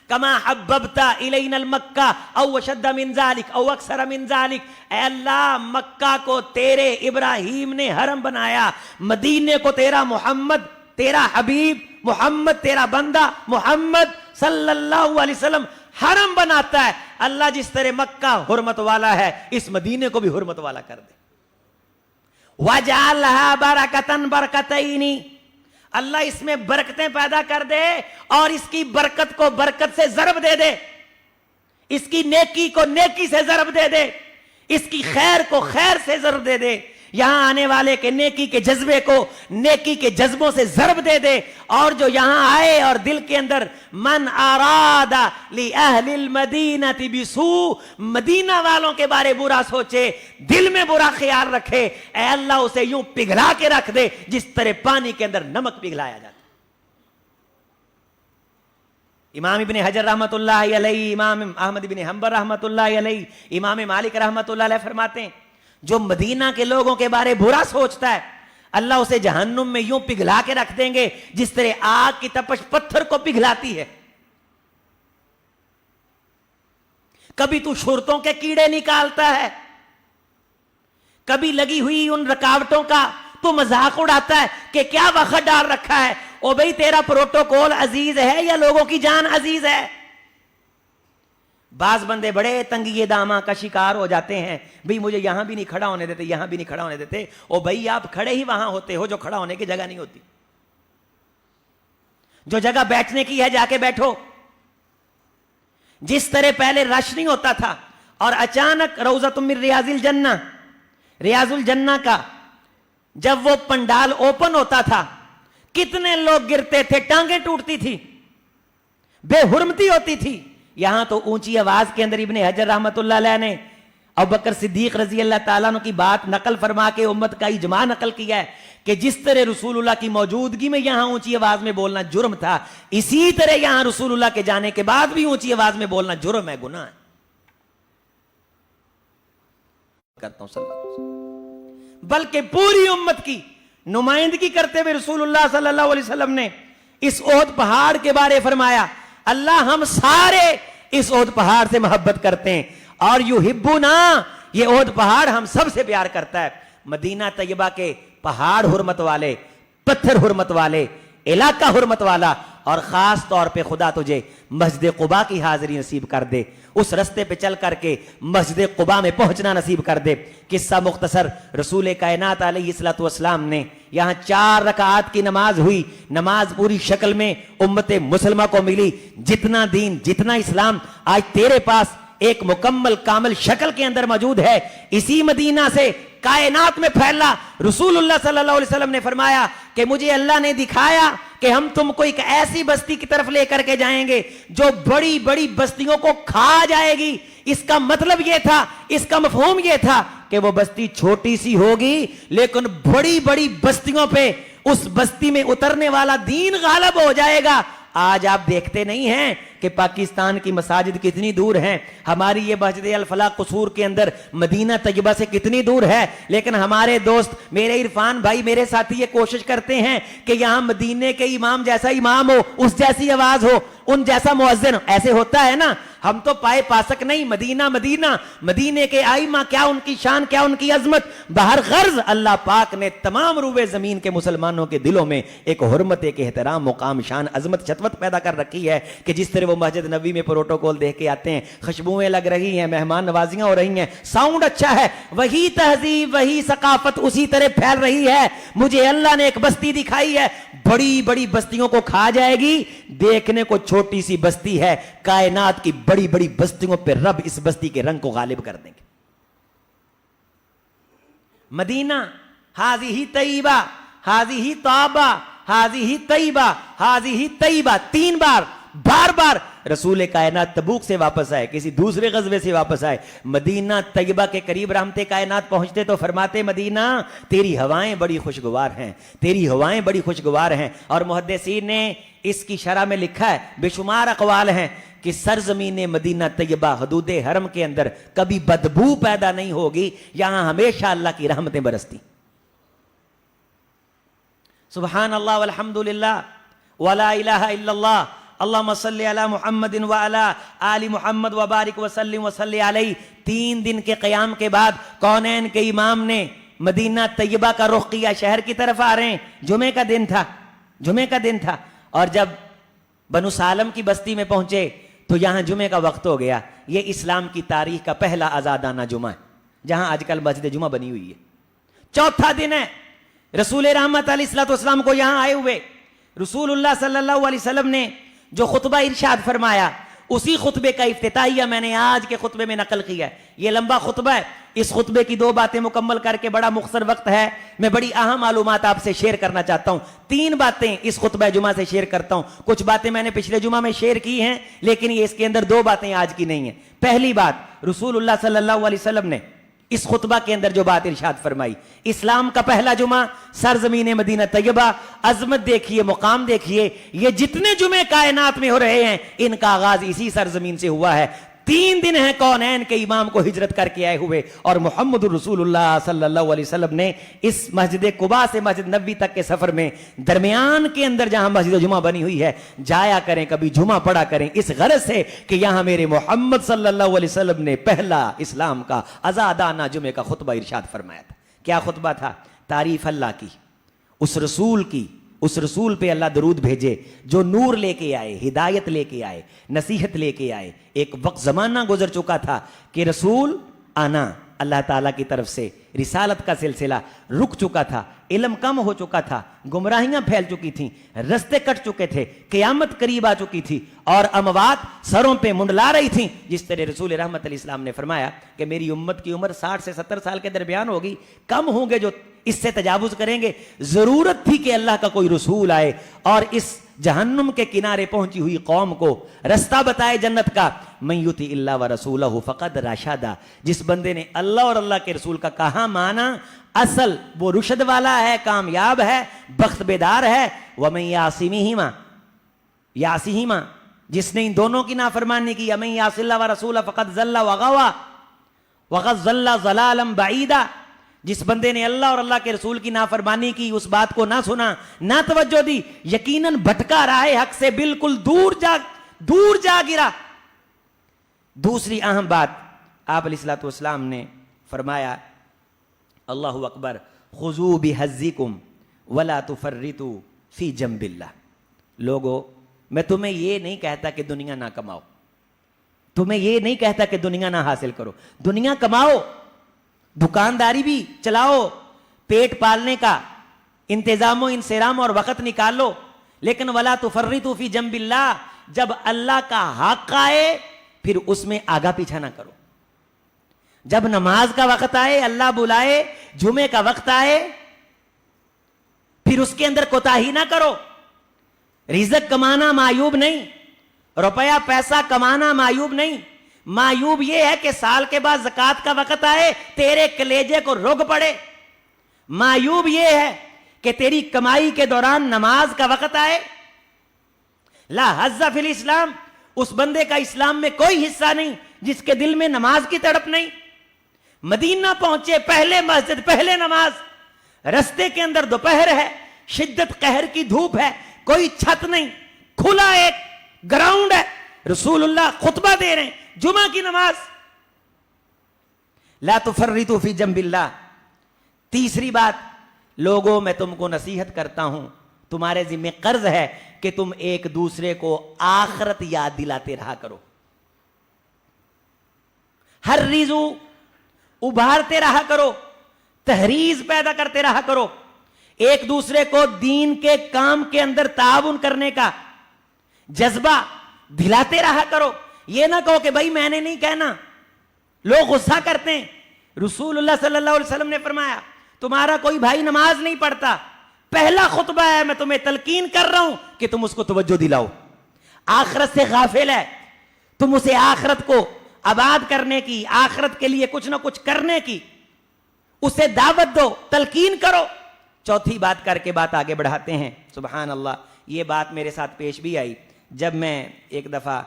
کما حببت الینا المکہ او شد من ذالک او اکثر من ذالک. اے اللہ مکہ کو تیرے ابراہیم نے حرم بنایا, مدینے کو تیرا محمد, تیرا حبیب محمد, تیرا بندہ محمد صلی اللہ علیہ وسلم حرم بناتا ہے. اللہ جس طرح مکہ حرمت والا ہے اس مدینے کو بھی حرمت والا کر دے. وَجَعَلْهَا بَرَكَةً بَرَكَتَيْنِ, اللہ اس میں برکتیں پیدا کر دے اور اس کی برکت کو برکت سے ضرب دے دے، اس کی نیکی کو نیکی سے ضرب دے دے، اس کی خیر کو خیر سے ضرب دے دے، یہاں آنے والے کے نیکی کے جذبے کو نیکی کے جذبوں سے ضرب دے دے، اور جو یہاں آئے اور دل کے اندر من اراد لأہل المدینہ بسوء، مدینہ والوں کے بارے برا سوچے، دل میں برا خیال رکھے، اے اللہ اسے یوں پگھلا کے رکھ دے جس طرح پانی کے اندر نمک پگھلایا جاتا۔ امام ابن حجر رحمت اللہ علیہ، امام احمد بن حنبل رحمت اللہ علیہ، امام مالک رحمت اللہ علیہ فرماتے ہیں جو مدینہ کے لوگوں کے بارے برا سوچتا ہے اللہ اسے جہنم میں یوں پگھلا کے رکھ دیں گے جس طرح آگ کی تپش پتھر کو پگھلاتی ہے۔ کبھی تو شرطوں کے کیڑے نکالتا ہے، کبھی لگی ہوئی ان رکاوٹوں کا تو مذاق اڑاتا ہے کہ کیا وقت ڈال رکھا ہے، او بھئی تیرا پروٹوکول عزیز ہے یا لوگوں کی جان عزیز ہے؟ بعض بندے بڑے تنگی داماں کا شکار ہو جاتے ہیں، بھئی مجھے یہاں بھی نہیں کھڑا ہونے دیتے، یہاں بھی نہیں کھڑا ہونے دیتے، او بھئی آپ کھڑے ہی وہاں ہوتے ہو جو کھڑا ہونے کی جگہ نہیں ہوتی، جو جگہ بیٹھنے کی ہے جا کے بیٹھو۔ جس طرح پہلے رش نہیں ہوتا تھا اور اچانک روضۃ من ریاض الجنہ، ریاض الجنہ کا جب وہ پنڈال اوپن ہوتا تھا کتنے لوگ گرتے تھے، ٹانگیں ٹوٹتی تھی، بے حرمتی ہوتی تھی۔ یہاں تو اونچی آواز کے اندر ابن حجر رحمت اللہ علیہ نے ابوبکر صدیق رضی اللہ تعالیٰ عنہ کی بات نقل فرما کے امت کا اجماع نقل کیا ہے کہ جس طرح رسول اللہ کی موجودگی میں یہاں اونچی آواز میں بولنا جرم تھا، اسی طرح یہاں رسول اللہ کے جانے کے بعد بھی اونچی آواز میں بولنا جرم ہے، گناہ ہے۔ کرتا ہوں صلی اللہ علیہ وسلم، بلکہ پوری امت کی نمائندگی کرتے ہوئے رسول اللہ صلی اللہ علیہ وسلم نے اس احد پہاڑ کے بارے فرمایا اللہ ہم سارے اس احد پہاڑ سے محبت کرتے ہیں اور یحبنا، یہ احد پہاڑ ہم سب سے پیار کرتا ہے۔ مدینہ طیبہ کے پہاڑ حرمت والے، پتھر حرمت والے، علاقہ حرمت والا، اور خاص طور پہ خدا تجھے مسجد قباء کی حاضری نصیب کر دے، اس رستے پہ چل کر کے مسجد قباء میں پہنچنا نصیب کر دے۔ قصہ مختصر، رسول کائنات علیہ الصلوۃ والسلام نے یہاں 4 رکعات کی نماز ہوئی، نماز پوری شکل میں امت مسلمہ کو ملی۔ جتنا دین، جتنا اسلام آج تیرے پاس ایک مکمل کامل شکل کے اندر موجود ہے، اسی مدینہ سے کائنات میں پھیلا۔ رسول اللہ صلی اللہ علیہ وسلم نے فرمایا کہ مجھے اللہ نے دکھایا کہ ہم تم کو ایک ایسی بستی کی طرف لے کر کے جائیں گے جو بڑی بڑی بستیوں کو کھا جائے گی۔ اس کا مطلب یہ تھا، اس کا مفہوم یہ تھا کہ وہ بستی چھوٹی سی ہوگی لیکن بڑی بڑی بستیوں پہ اس بستی میں اترنے والا دین غالب ہو جائے گا۔ آج آپ دیکھتے نہیں ہیں کہ پاکستان کی مساجد کتنی دور ہیں، ہماری یہ مسجد الفلاح قصور کے اندر مدینہ طیبہ سے کتنی دور ہے، لیکن ہمارے دوست میرے عرفان بھائی، میرے ساتھی یہ کوشش کرتے ہیں کہ یہاں مدینے کے امام جیسا امام ہو، اس جیسی آواز ہو، ان جیسا مؤذن۔ ایسے ہوتا ہے نا، ہم تو پائے پاسک نہیں، مدینہ مدینہ، مدینے کے آئمہ کیا ان کی شان، کیا ان کی عظمت۔ بہر غرض اللہ پاک نے تمام روئے زمین کے مسلمانوں کے دلوں میں ایک حرمت، ایک احترام، مقام، شان، عظمت، شتوت پیدا کر رکھی ہے کہ جس طرح وہ مسجد نبی میں پروٹوکول دیکھ کے آتے ہیں، خوشبوئیں لگ رہی ہیں، مہمان نوازیاں ہو رہی ہیں، ساؤنڈ اچھا ہے، وہی تہذیب، وہی ثقافت اسی طرح پھیل رہی ہے۔ مجھے اللہ نے ایک بستی دکھائی ہے، بڑی بڑی بستیوں کو کھا جائے گی، دیکھنے کو چھوٹی سی بستی ہے، کائنات کی بڑی بڑی بستیوں پہ رب اس بستی کے رنگ کو غالب کر دیں گے۔ مدینہ ہاذہ طیبہ، ہاذہ طابہ، ہاذہ طیبہ، ہاذہ طیبہ، 3 بار بار بار رسول کائنات تبوک سے واپس آئے، کسی دوسرے غزوے سے واپس آئے، مدینہ طیبہ کے قریب رحمت کائنات پہنچتے تو فرماتے مدینہ تیری ہوائیں بڑی خوشگوار ہیں، تیری ہوائیں بڑی خوشگوار ہیں۔ اور محدثین نے اس کی شرح میں لکھا ہے، بے شمار اقوال ہیں کہ سرزمین مدینہ طیبہ حدود حرم کے اندر کبھی بدبو پیدا نہیں ہوگی، یہاں ہمیشہ اللہ کی رحمتیں برستی۔ سبحان اللہ والحمد للہ ولا الہ الا اللہ، اللہم صلی علی محمد وعلی آل محمد وبارک وسلم وصلی علیہ۔ 3 دن کے قیام کے بعد کونین کے امام نے مدینہ طیبہ کا رخ کیا، شہر کی طرف آ رہے ہیں، جمعے کا دن تھا، جمعے کا دن تھا، اور جب بنو سالم کی بستی میں پہنچے تو یہاں جمعے کا وقت ہو گیا۔ یہ اسلام کی تاریخ کا پہلا آزادانہ جمعہ ہے جہاں آج کل مسجد جمعہ بنی ہوئی ہے۔ 4تھا دن ہے، رسول رحمت علیہ الصلوۃ والسلام کو یہاں آئے ہوئے رسول اللہ صلی اللہ علیہ وسلم نے جو خطبہ ارشاد فرمایا اسی خطبے کا افتتاحیہ میں نے آج کے خطبے میں نقل کیا ہے. یہ لمبا خطبہ ہے, اس خطبے کی 2 باتیں مکمل کر کے, بڑا مختصر وقت ہے, میں بڑی اہم معلومات آپ سے شیئر کرنا چاہتا ہوں. 3 باتیں اس خطبہ جمعہ سے شیئر کرتا ہوں. کچھ باتیں میں نے پچھلے جمعہ میں شیئر کی ہیں, لیکن یہ اس کے اندر 2 باتیں آج کی نہیں ہیں. پہلی بات, رسول اللہ صلی اللہ علیہ وسلم نے اس خطبہ کے اندر جو بات ارشاد فرمائی, اسلام کا پہلا جمعہ سرزمین مدینہ طیبہ, عظمت دیکھیے, مقام دیکھیے, یہ جتنے جمعے کائنات میں ہو رہے ہیں ان کا آغاز اسی سرزمین سے ہوا ہے. 3 دن ہیں کونین کے امام کو ہجرت کر کے آئے ہوئے, اور محمد الرسول اللہ صلی اللہ علیہ وسلم نے اس مسجد قباء سے مسجد نبوی تک کے سفر میں درمیان کے اندر جہاں مسجد جمعہ بنی ہوئی ہے جایا کریں, کبھی جمعہ پڑھا کریں, اس غرض سے کہ یہاں میرے محمد صلی اللہ علیہ وسلم نے پہلا اسلام کا آزادانہ جمعے کا خطبہ ارشاد فرمایا تھا. کیا خطبہ تھا؟ تعریف اللہ کی, اس رسول کی, اس رسول پہ اللہ درود بھیجے جو نور لے کے آئے, ہدایت لے کے آئے, نصیحت لے کے آئے. ایک وقت زمانہ گزر چکا تھا کہ رسول آنا اللہ تعالیٰ کی طرف سے, رسالت کا سلسلہ رک چکا تھا, علم کم ہو چکا تھا, گمراہیاں پھیل چکی تھیں, رستے کٹ چکے تھے, قیامت قریب آ چکی تھی, اور اموات سروں پہ منڈلا رہی تھیں. جس طرح رسول رحمت علیہ السلام نے فرمایا کہ میری امت کی عمر 60 سے 70 سال کے درمیان ہوگی, کم ہوں گے جو اس سے تجاوز کریں گے. ضرورت تھی کہ اللہ کا کوئی رسول آئے اور اس جہنم کے کنارے پہنچی ہوئی قوم کو رستہ بتائے جنت کا. من یطع اللہ ورسولہ فقد رشد, جس بندے نے اللہ اور اللہ کے رسول کا کہا مانا اصل وہ رشد والا ہے, کامیاب ہے, بخت بیدار ہے. ومن یعصہما, جس نے ان دونوں کی نافرمانی کی, من یعص اللہ ورسولہ فقد ضل وغوی وقد ضل ضلالا بعیدا, جس بندے نے اللہ اور اللہ کے رسول کی نافرمانی کی, اس بات کو نہ سنا, نہ توجہ دی, یقیناً بھٹکا راہ حق سے بالکل دور جا گرا. دوسری اہم بات, آپ علیہ الصلوۃ والسلام نے فرمایا اللہ اکبر, خذوا بحظکم ولا تفرطوا فی جنب اللہ. لوگو, میں تمہیں یہ نہیں کہتا کہ دنیا نہ کماؤ, تمہیں یہ نہیں کہتا کہ دنیا نہ حاصل کرو, دنیا کماؤ, دکانداری بھی چلاؤ, پیٹ پالنے کا انتظام و انصرام اور وقت نکالو, لیکن ولا تفرطوا فی جنب اللہ, جب اللہ کا حق آئے پھر اس میں آگا پیچھا نہ کرو. جب نماز کا وقت آئے, اللہ بلائے, جمعے کا وقت آئے, پھر اس کے اندر کوتاہی نہ کرو. رزق کمانا معیوب نہیں, روپیہ پیسہ کمانا معیوب نہیں, معیوب یہ ہے کہ سال کے بعد زکوٰۃ کا وقت آئے تیرے کلیجے کو رگ پڑے. معیوب یہ ہے کہ تیری کمائی کے دوران نماز کا وقت آئے. لا حظ فی الاسلام, اس بندے کا اسلام میں کوئی حصہ نہیں جس کے دل میں نماز کی تڑپ نہیں. مدینہ پہنچے, پہلے مسجد پہلے نماز, رستے کے اندر دوپہر ہے, شدت قہر کی دھوپ ہے, کوئی چھت نہیں, کھلا ایک گراؤنڈ ہے, رسول اللہ خطبہ دے رہے ہیں, جمعہ کی نماز. لا تفرطوا فی جنب اللہ. تیسری بات, لوگوں میں تم کو نصیحت کرتا ہوں, تمہارے ذمہ قرض ہے کہ تم ایک دوسرے کو آخرت یاد دلاتے رہا کرو. ہر ریزو ابھارتے رہا کرو, تحریض پیدا کرتے رہا کرو, ایک دوسرے کو دین کے کام کے اندر تعاون کرنے کا جذبہ دلاتے رہا کرو. یہ نہ کہو کہ بھائی میں نے نہیں کہنا, لوگ غصہ کرتے ہیں. رسول اللہ صلی اللہ علیہ وسلم نے فرمایا تمہارا کوئی بھائی نماز نہیں پڑھتا, پہلا خطبہ ہے, میں تمہیں تلقین کر رہا ہوں کہ تم اس کو توجہ دلاؤ. آخرت سے غافل ہے, تم اسے آخرت کو آباد کرنے کی, آخرت کے لیے کچھ نہ کچھ کرنے کی اسے دعوت دو, تلقین کرو. چوتھی بات کر کے بات آگے بڑھاتے ہیں. سبحان اللہ, یہ بات میرے ساتھ پیش بھی آئی جب میں ایک دفعہ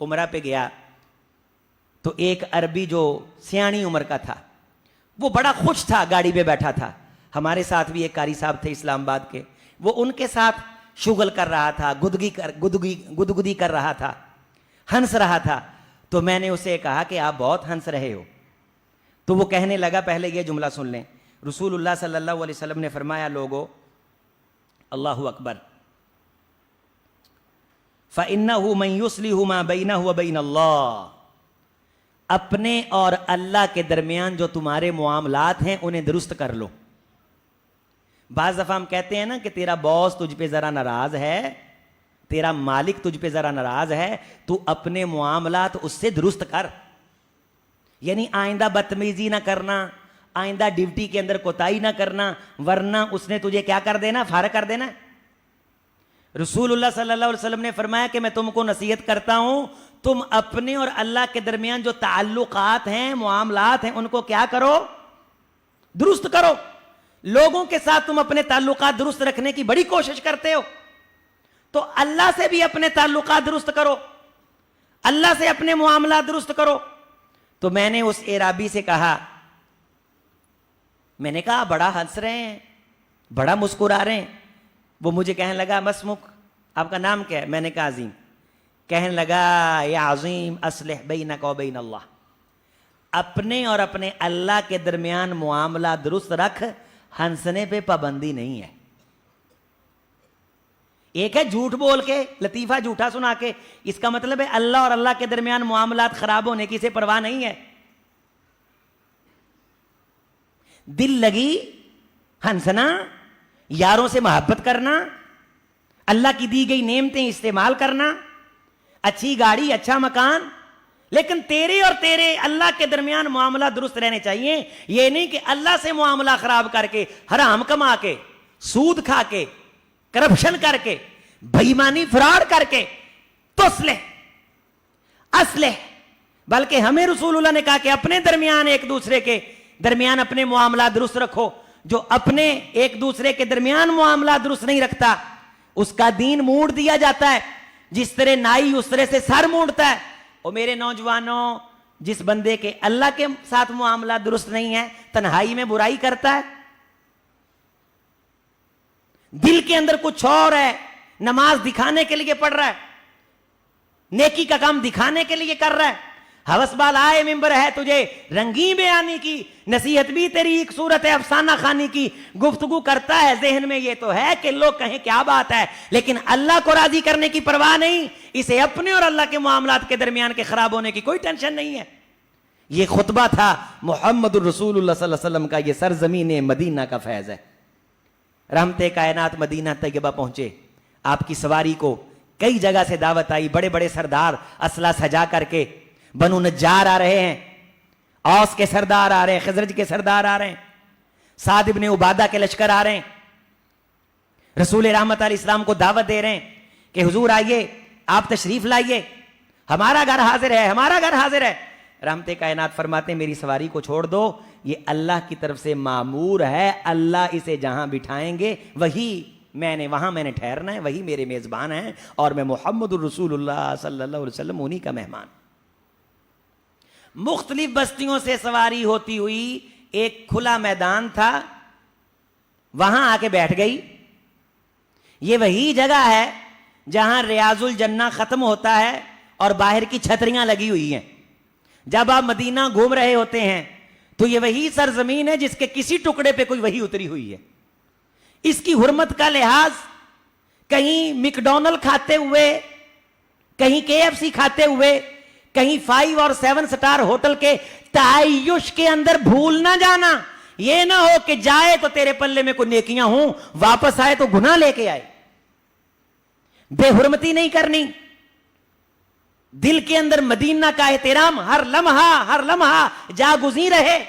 عمرہ پہ گیا تو ایک عربی جو سیانی عمر کا تھا وہ بڑا خوش تھا, گاڑی پہ بیٹھا تھا. ہمارے ساتھ بھی ایک قاری صاحب تھے اسلام آباد کے, وہ ان کے ساتھ شغل کر رہا تھا, گدگدی کر رہا تھا, ہنس رہا تھا. تو میں نے اسے کہا کہ آپ بہت ہنس رہے ہو. تو وہ کہنے لگا, پہلے یہ جملہ سن لیں, رسول اللہ صلی اللہ علیہ وسلم نے فرمایا لوگو اللہ اکبر, فَإِنَّهُ مَن يُصْلِحُ مَا بَيْنَهُ وَبَيْنَ اللَّهِ, اپنے اور اللہ کے درمیان جو تمہارے معاملات ہیں انہیں درست کر لو. بعض دفعہ ہم کہتے ہیں نا کہ تیرا باس تجھ پہ ذرا ناراض ہے، تیرا مالک تجھ پہ ذرا ناراض ہے، تو اپنے معاملات اس سے درست کر، یعنی آئندہ بدتمیزی نہ کرنا، آئندہ ڈیوٹی کے اندر کوتاہی نہ کرنا، ورنہ اس نے تجھے کیا کر دینا؟ فارغ کر دینا۔ رسول اللہ صلی اللہ علیہ وسلم نے فرمایا کہ میں تم کو نصیحت کرتا ہوں، تم اپنے اور اللہ کے درمیان جو تعلقات ہیں، معاملات ہیں، ان کو کیا کرو؟ درست کرو۔ لوگوں کے ساتھ تم اپنے تعلقات درست رکھنے کی بڑی کوشش کرتے ہو، تو اللہ سے بھی اپنے تعلقات درست کرو، اللہ سے اپنے معاملات درست کرو۔ تو میں نے اس اعرابی سے کہا، میں نے کہا بڑا ہنس رہے ہیں، بڑا مسکرا رہے ہیں۔ وہ مجھے کہنے لگا مسمک، آپ کا نام کیا ہے؟ میں نے کہا عظیم۔ کہنے لگا یا عظیم اصلح بینک و بین اللہ، اپنے اور اپنے اللہ کے درمیان معاملہ درست رکھ، ہنسنے پہ پابندی نہیں ہے۔ ایک ہے جھوٹ بول کے، لطیفہ جھوٹا سنا کے، اس کا مطلب ہے اللہ اور اللہ کے درمیان معاملات خراب ہونے کی سے پرواہ نہیں ہے۔ دل لگی ہنسنا، یاروں سے محبت کرنا، اللہ کی دی گئی نعمتیں استعمال کرنا، اچھی گاڑی، اچھا مکان، لیکن تیرے اور تیرے اللہ کے درمیان معاملہ درست رہنے چاہیے۔ یہ نہیں کہ اللہ سے معاملہ خراب کر کے، حرام کما کے، سود کھا کے، کرپشن کر کے، بے ایمانی فراڈ کر کے تو اصلح، بلکہ ہمیں رسول اللہ نے کہا کہ اپنے درمیان، ایک دوسرے کے درمیان اپنے معاملات درست رکھو۔ جو اپنے ایک دوسرے کے درمیان معاملات درست نہیں رکھتا، اس کا دین موڑ دیا جاتا ہے۔ جس طرح نائی اس طرح سے سر موڑتا ہے۔ اور میرے نوجوانوں، جس بندے کے اللہ کے ساتھ معاملات درست نہیں ہے، تنہائی میں برائی کرتا ہے، دل کے اندر کچھ اور ہے، نماز دکھانے کے لیے پڑھ رہا ہے، نیکی کا کام دکھانے کے لیے کر رہا ہے، ہوس بال آئے ممبر ہے تجھے رنگین بیانی کی، نصیحت بھی تیری ایک صورت ہے افسانہ خانی کی، گفتگو کرتا ہے، ذہن میں یہ تو ہے کہ لوگ کہیں کیا بات ہے، لیکن اللہ کو راضی کرنے کی پرواہ نہیں، اسے اپنے اور اللہ کے معاملات کے درمیان کے خراب ہونے کی کوئی ٹینشن نہیں ہے۔ یہ خطبہ تھا محمد الرسول اللہ صلی اللہ علیہ وسلم کا، یہ سرزمین مدینہ کا فیض ہے۔ رحمت کائنات مدینہ طیبہ پہنچے، آپ کی سواری کو کئی جگہ سے دعوت آئی، بڑے بڑے سردار اسلحہ سجا کر کے، بنو نجار آ رہے ہیں، اوس کے سردار آ رہے ہیں، خزرج کے سردار آ رہے ہیں، سعد ابن عبادہ کے لشکر آ رہے ہیں، رسول رحمت علیہ السلام کو دعوت دے رہے ہیں کہ حضور آئیے، آپ تشریف لائیے، ہمارا گھر حاضر ہے، ہمارا گھر حاضر ہے۔ رحمت کائنات فرماتے ہیں میری سواری کو چھوڑ دو، یہ اللہ کی طرف سے معمور ہے، اللہ اسے جہاں بٹھائیں گے وہاں میں نے ٹھہرنا ہے، وہی میرے میزبان ہیں، اور میں محمد الرسول اللہ صلی اللہ علیہ وسلم انہی کا مہمان۔ مختلف بستیوں سے سواری ہوتی ہوئی ایک کھلا میدان تھا، وہاں آ کے بیٹھ گئی۔ یہ وہی جگہ ہے جہاں ریاض الجنہ ختم ہوتا ہے اور باہر کی چھتریاں لگی ہوئی ہیں۔ جب آپ مدینہ گھوم رہے ہوتے ہیں تو یہ وہی سرزمین ہے جس کے کسی ٹکڑے پہ کوئی وہی اتری ہوئی ہے۔ اس کی حرمت کا لحاظ کہیں میکڈونلڈ کھاتے ہوئے، کہیں KFC کھاتے ہوئے، کہیں 5 اور 7 سٹار ہوٹل کے تعیش کے اندر بھول نہ جانا۔ یہ نہ ہو کہ جائے تو تیرے پلے میں کوئی نیکیاں ہوں، واپس آئے تو گناہ لے کے آئے۔ بے حرمتی نہیں کرنی، دل کے اندر مدینہ کا احترام ہر لمحہ جاگزیں رہے۔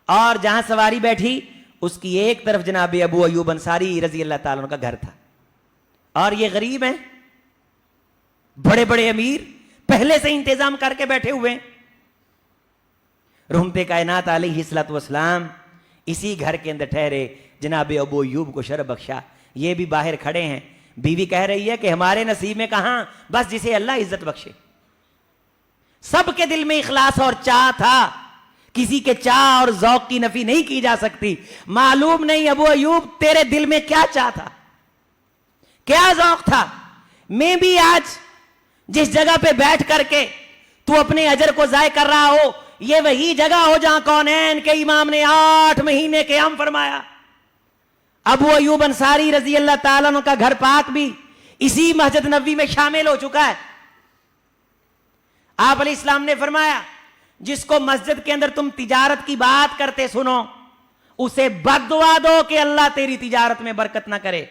اور جہاں سواری بیٹھی اس کی ایک طرف جناب ابو ایوب انصاری رضی اللہ تعالیٰ عنہ کا گھر تھا، اور یہ غریب ہیں، بڑے بڑے امیر پہلے سے انتظام کر کے بیٹھے ہوئے ہیں۔ رحمت کائنات علیہ الصلوۃ والسلام اسی گھر کے اندر ٹھہرے، جناب ابو ایوب کو شرف بخشا۔ یہ بھی باہر کھڑے ہیں، بیوی کہہ رہی ہے کہ ہمارے نصیب میں کہاں، بس جسے اللہ عزت بخشے۔ سب کے دل میں اخلاص اور چاہ تھا، کسی کے چاہ اور ذوق کی نفی نہیں کی جا سکتی۔ معلوم نہیں ابو ایوب تیرے دل میں کیا چاہ تھا، کیا ذوق تھا۔ میں بھی آج جس جگہ پہ بیٹھ کر کے تو اپنے اجر کو ضائع کر رہا ہو، یہ وہی جگہ ہو جہاں کونین کے امام نے 8 مہینے قیام فرمایا۔ ابو ایوب انصاری رضی اللہ تعالیٰ عنہ کا گھر پاک بھی اسی مسجد نبوی میں شامل ہو چکا ہے۔ آپ علیہ السلام نے فرمایا جس کو مسجد کے اندر تم تجارت کی بات کرتے سنو اسے بد دعا دو کہ اللہ تیری تجارت میں برکت نہ کرے.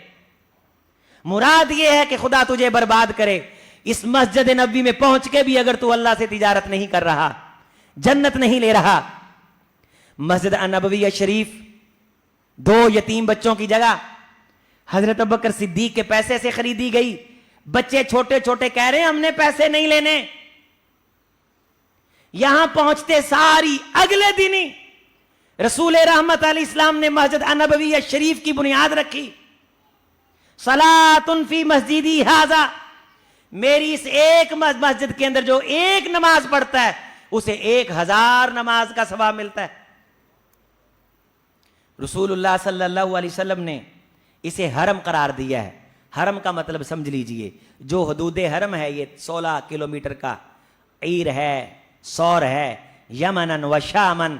مراد یہ ہے کہ خدا تجھے برباد کرے. اس مسجد نبوی میں پہنچ کے بھی اگر تو اللہ سے تجارت نہیں کر رہا, جنت نہیں لے رہا. مسجد النبوی شریف 2 یتیم بچوں کی جگہ حضرت ابوبکر صدیق کے پیسے سے خریدی گئی. بچے چھوٹے چھوٹے کہہ رہے ہیں ہم نے پیسے نہیں لینے. یہاں پہنچتے ساری اگلے دن ہی رسول رحمت علیہ السلام نے مسجد النبوی شریف کی بنیاد رکھی. صلاۃ فی مسجدی ھذا, میری اس ایک مسجد کے اندر جو ایک نماز پڑھتا ہے اسے 1000 نماز کا ثواب ملتا ہے. رسول اللہ صلی اللہ علیہ وسلم نے اسے حرم قرار دیا ہے. حرم کا مطلب سمجھ لیجئے, جو حدود حرم ہے یہ 16 کلومیٹر کا عیر ہے, سور ہے, یمن و شامن,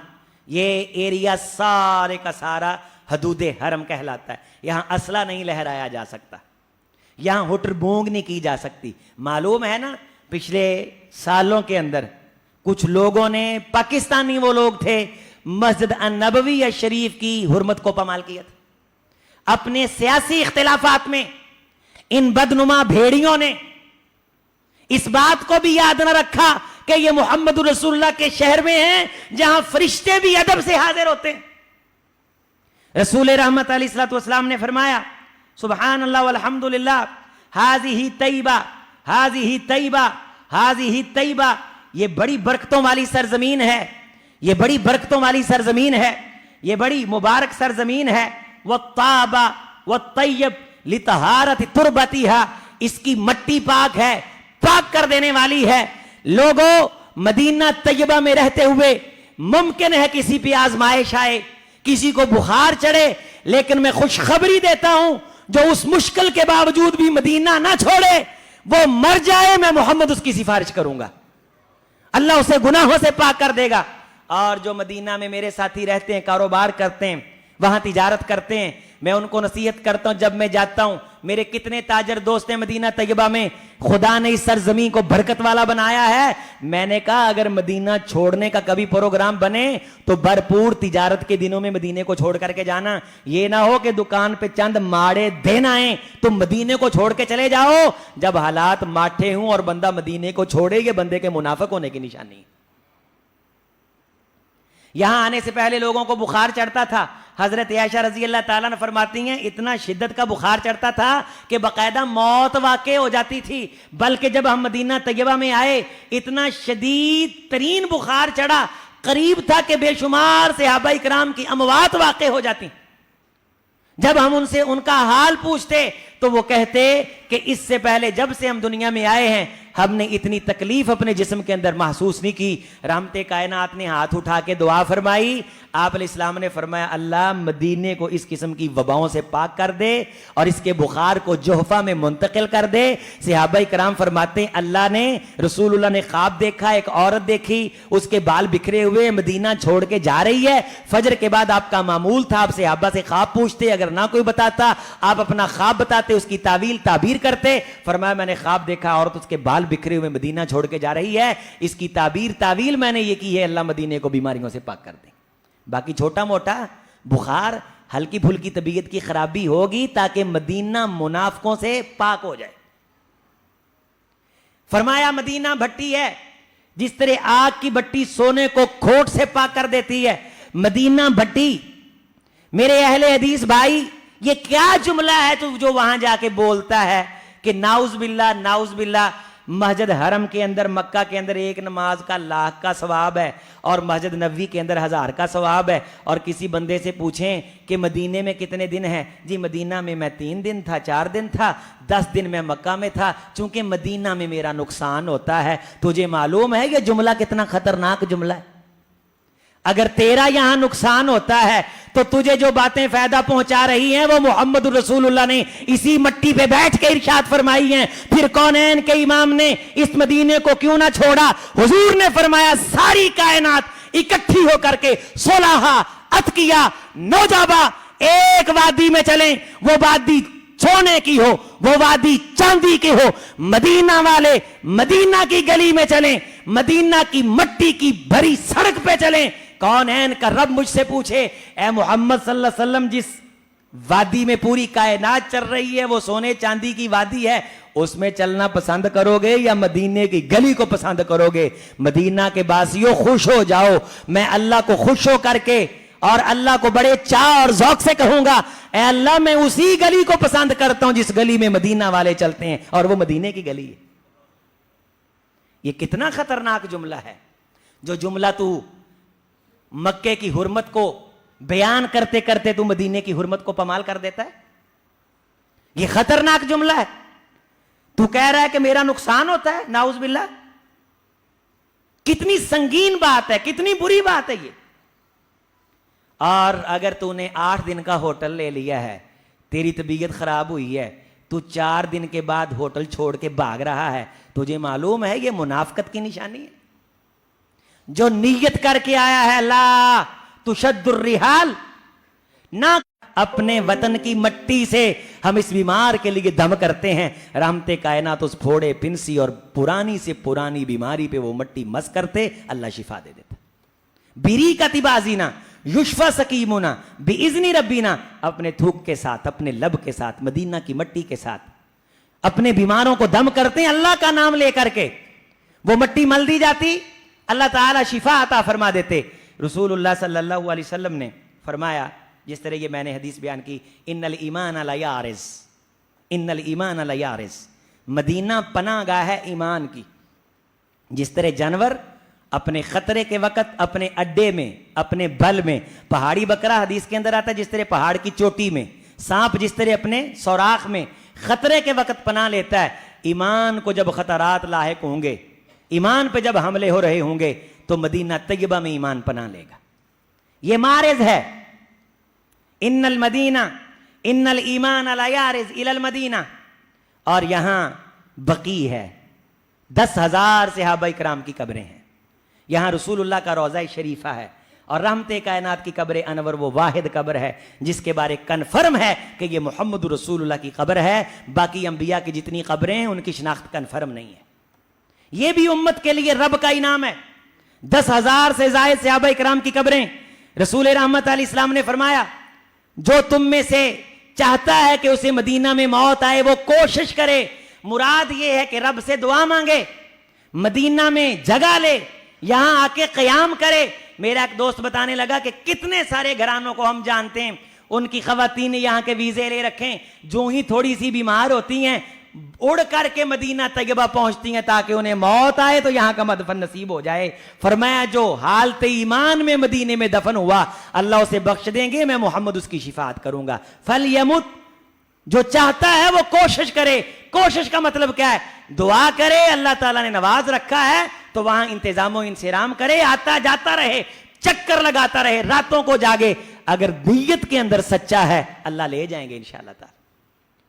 یہ ایریا سارے کا سارا حدود حرم کہلاتا ہے. یہاں اسلحہ نہیں لہرایا جا سکتا, یہاں ہٹر بونگ نہیں کی جا سکتی. معلوم ہے نا پچھلے سالوں کے اندر کچھ لوگوں نے, پاکستانی وہ لوگ تھے, مسجد النبوی شریف کی حرمت کو پامال کیا تھا. اپنے سیاسی اختلافات میں ان بدنما بھیڑیوں نے اس بات کو بھی یاد نہ رکھا کہ یہ محمد رسول اللہ کے شہر میں ہیں جہاں فرشتے بھی ادب سے حاضر ہوتے ہیں. رسول رحمت علیہ الصلوۃ والسلام نے فرمایا سبحان اللہ والحمد للہ ہذہ طیبہ ہذہ طیبہ ہذہ طیبہ, یہ بڑی برکتوں والی سرزمین ہے, یہ بڑی برکتوں والی سرزمین ہے, یہ بڑی مبارک سرزمین ہے. والطاب والطیب لطہارت تربتھا, اس کی مٹی پاک ہے, پاک کر دینے والی ہے. لوگوں مدینہ طیبہ میں رہتے ہوئے ممکن ہے کسی پہ آزمائش آئے, کسی کو بخار چڑھے, لیکن میں خوشخبری دیتا ہوں جو اس مشکل کے باوجود بھی مدینہ نہ چھوڑے وہ مر جائے, میں محمد اس کی سفارش کروں گا, اللہ اسے گناہوں سے پاک کر دے گا. اور جو مدینہ میں میرے ساتھی رہتے ہیں, کاروبار کرتے ہیں, وہاں تجارت کرتے ہیں, میں ان کو نصیحت کرتا ہوں جب میں جاتا ہوں, میرے کتنے تاجر دوست ہیں مدینہ طیبہ میں, خدا نے اس سرزمین کو برکت والا بنایا ہے. میں نے کہا اگر مدینہ چھوڑنے کا کبھی پروگرام بنے تو بھرپور تجارت کے دنوں میں مدینے کو چھوڑ کر کے جانا. یہ نہ ہو کہ دکان پہ چند ماڑے دین آئیں تو مدینے کو چھوڑ کے چلے جاؤ. جب حالات ماٹھے ہوں اور بندہ مدینے کو چھوڑے, یہ بندے کے منافق ہونے کی نشانی. یہاں آنے سے پہلے لوگوں کو بخار چڑھتا تھا. حضرت عائشہ رضی اللہ تعالیٰ نے فرماتی ہیں اتنا شدت کا بخار چڑھتا تھا کہ باقاعدہ موت واقع ہو جاتی تھی. بلکہ جب ہم مدینہ طیبہ میں آئے اتنا شدید ترین بخار چڑھا, قریب تھا کہ بے شمار صحابہ کرام کی اموات واقع ہو جاتی. جب ہم ان سے ان کا حال پوچھتے تو وہ کہتے کہ اس سے پہلے جب سے ہم دنیا میں آئے ہیں ہم نے اتنی تکلیف اپنے جسم کے اندر محسوس نہیں کی. رحمت کائنات نے ہاتھ اٹھا کے دعا فرمائی. آپ علیہ السلام نے فرمایا اللہ مدینے کو اس قسم کی وباؤں سے پاک کر دے اور اس کے بخار کو جوحفہ میں منتقل کر دے. صحابہ کرام فرماتے ہیں اللہ نے, رسول اللہ نے خواب دیکھا, ایک عورت دیکھی, اس کے بال بکھرے ہوئے مدینہ چھوڑ کے جا رہی ہے. فجر کے بعد آپ کا معمول تھا آپ صحابہ سے خواب پوچھتے, اگر نہ کوئی بتاتا آپ اپنا خواب بتاتے, اس کی تعویل تعبیر کرتے. فرمایا میں نے خواب دیکھا عورت اس کے بال بکھرے ہوئے مدینہ چھوڑ کے جا رہی ہے, اس کی تعبیر تعویل میں نے یہ کی ہے اللہ مدینے کو بیماریوں سے پاک کر دے. باقی چھوٹا موٹا بخار, ہلکی پھلکی طبیعت کی خرابی ہوگی تاکہ مدینہ منافقوں سے پاک ہو جائے. فرمایا مدینہ بھٹی ہے, جس طرح آگ کی بٹی سونے کو کھوٹ سے پاک کر دیتی ہے, مدینہ بھٹی. میرے اہل حدیث بھائی, یہ کیا جملہ ہے تو جو وہاں جا کے بولتا ہے کہ ناؤز باللہ ناؤز باللہ, مسجد حرم کے اندر مکہ کے اندر ایک نماز کا 1,00,000 کا ثواب ہے اور مسجد نبوی کے اندر 1000 کا ثواب ہے. اور کسی بندے سے پوچھیں کہ مدینے میں کتنے دن ہیں, جی مدینہ میں 3 دن تھا, 4 دن تھا, 10 دن میں مکہ میں تھا, چونکہ مدینہ میں میرا نقصان ہوتا ہے. تجھے معلوم ہے یہ جملہ کتنا خطرناک جملہ ہے؟ اگر تیرا یہاں نقصان ہوتا ہے تو تجھے جو باتیں فائدہ پہنچا رہی ہیں وہ محمد رسول اللہ نے اسی مٹی پہ بیٹھ کے ارشاد فرمائی ہیں. پھر کونین کے امام نے اس مدینے کو کیوں نہ چھوڑا؟ حضور نے فرمایا ساری کائنات اکٹھی ہو کر کے صلحہ اتقیاء نوجابہ ایک وادی میں چلیں, وہ وادی سونے کی ہو, وہ وادی چاندی کی ہو, مدینہ والے مدینہ کی گلی میں چلیں, مدینہ کی مٹی کی بھری سڑک پہ چلیں, کونین کا رب مجھ سے پوچھے اے محمد صلی اللہ علیہ وسلم جس وادی میں پوری کائنات چل رہی ہے وہ سونے چاندی کی وادی ہے, اس میں چلنا پسند کرو گے یا مدینے کی گلی کو پسند کرو گے؟ مدینہ کے باسیوں خوش ہو جاؤ, میں اللہ کو خوش ہو کر کے اور اللہ کو بڑے چاہ اور ذوق سے کہوں گا اے اللہ میں اسی گلی کو پسند کرتا ہوں جس گلی میں مدینہ والے چلتے ہیں, اور وہ مدینے کی گلی ہے. یہ کتنا خطرناک جملہ ہے, جو جملہ تو مکے کی حرمت کو بیان کرتے کرتے تو مدینے کی حرمت کو پامال کر دیتا ہے. یہ خطرناک جملہ ہے. تو کہہ رہا ہے کہ میرا نقصان ہوتا ہے, نعوذ باللہ. کتنی سنگین بات ہے, کتنی بری بات ہے یہ. اور اگر تو نے 8 دن کا ہوٹل لے لیا ہے, تیری طبیعت خراب ہوئی ہے, تو 4 دن کے بعد ہوٹل چھوڑ کے بھاگ رہا ہے, تجھے معلوم ہے یہ منافقت کی نشانی ہے. جو نیت کر کے آیا ہے لا تشد الرحال, نہ اپنے وطن کی مٹی سے ہم اس بیمار کے لیے دم کرتے ہیں, رحمت کائنات اس پھوڑے پنسی اور پرانی سے پرانی بیماری پہ وہ مٹی مس کرتے, اللہ شفا دے دیتا. بری کا تبازینا یشفا سکیمونا باذن ربینا, اپنے تھوک کے ساتھ, اپنے لب کے ساتھ, مدینہ کی مٹی کے ساتھ اپنے بیماروں کو دم کرتے ہیں اللہ کا نام لے کر کے. وہ مٹی مل دی جاتی, اللہ تعالیٰ شفا عطا فرما دیتے. رسول اللہ صلی اللہ علیہ وسلم نے فرمایا, جس طرح یہ میں نے حدیث بیان کی, ان الایمان لیارز, ان الایمان لیارز, مدینہ پناہ گاہ ہے ایمان کی. جس طرح جانور اپنے خطرے کے وقت اپنے اڈے میں, اپنے بل میں, پہاڑی بکرا حدیث کے اندر آتا ہے جس طرح پہاڑ کی چوٹی میں, سانپ جس طرح اپنے سوراخ میں خطرے کے وقت پناہ لیتا ہے, ایمان کو جب خطرات لاحق ہوں گے, ایمان پہ جب حملے ہو رہے ہوں گے, تو مدینہ طیبہ میں ایمان پناہ لے گا. یہ مارز ہے. ان المدینہ ان الایمان لیارز الی المدینہ. اور یہاں بقی ہے, 10,000 صحابہ کرام کی قبریں ہیں. یہاں رسول اللہ کا روضہ شریفہ ہے, اور رحمت کائنات کی قبر انور وہ واحد قبر ہے جس کے بارے کنفرم ہے کہ یہ محمد رسول اللہ کی قبر ہے. باقی انبیاء کی جتنی قبریں ہیں ان کی شناخت کنفرم نہیں ہے. یہ بھی امت کے لیے رب کا انعام ہے. 10,000 سے زائد صحابہ کرام کی قبریں. رسول رحمت علیہ السلام نے فرمایا جو تم میں سے چاہتا ہے کہ اسے مدینہ میں موت آئے وہ کوشش کرے. مراد یہ ہے کہ رب سے دعا مانگے, مدینہ میں جگہ لے, یہاں آ کے قیام کرے. میرا ایک دوست بتانے لگا کہ کتنے سارے گھرانوں کو ہم جانتے ہیں, ان کی خواتین یہاں کے ویزے لے رکھیں, جو ہی تھوڑی سی بیمار ہوتی ہیں اڑ کر کے مدینہ طیبہ پہنچتی ہیں تاکہ انہیں موت آئے تو یہاں کا مدفن نصیب ہو جائے. فرمایا جو حالت ایمان میں مدینے میں دفن ہوا اللہ اسے بخش دیں گے, میں محمد اس کی شفاعت کروں گا. فلیمت, جو چاہتا ہے وہ کوشش کرے. کوشش کا مطلب کیا ہے؟ دعا کرے, اللہ تعالیٰ نے نواز رکھا ہے تو وہاں انتظام و انصرام کرے, آتا جاتا رہے, چکر لگاتا رہے, راتوں کو جاگے. اگر نیت کے اندر سچا ہے اللہ لے جائیں گے انشاءاللہ تعالی.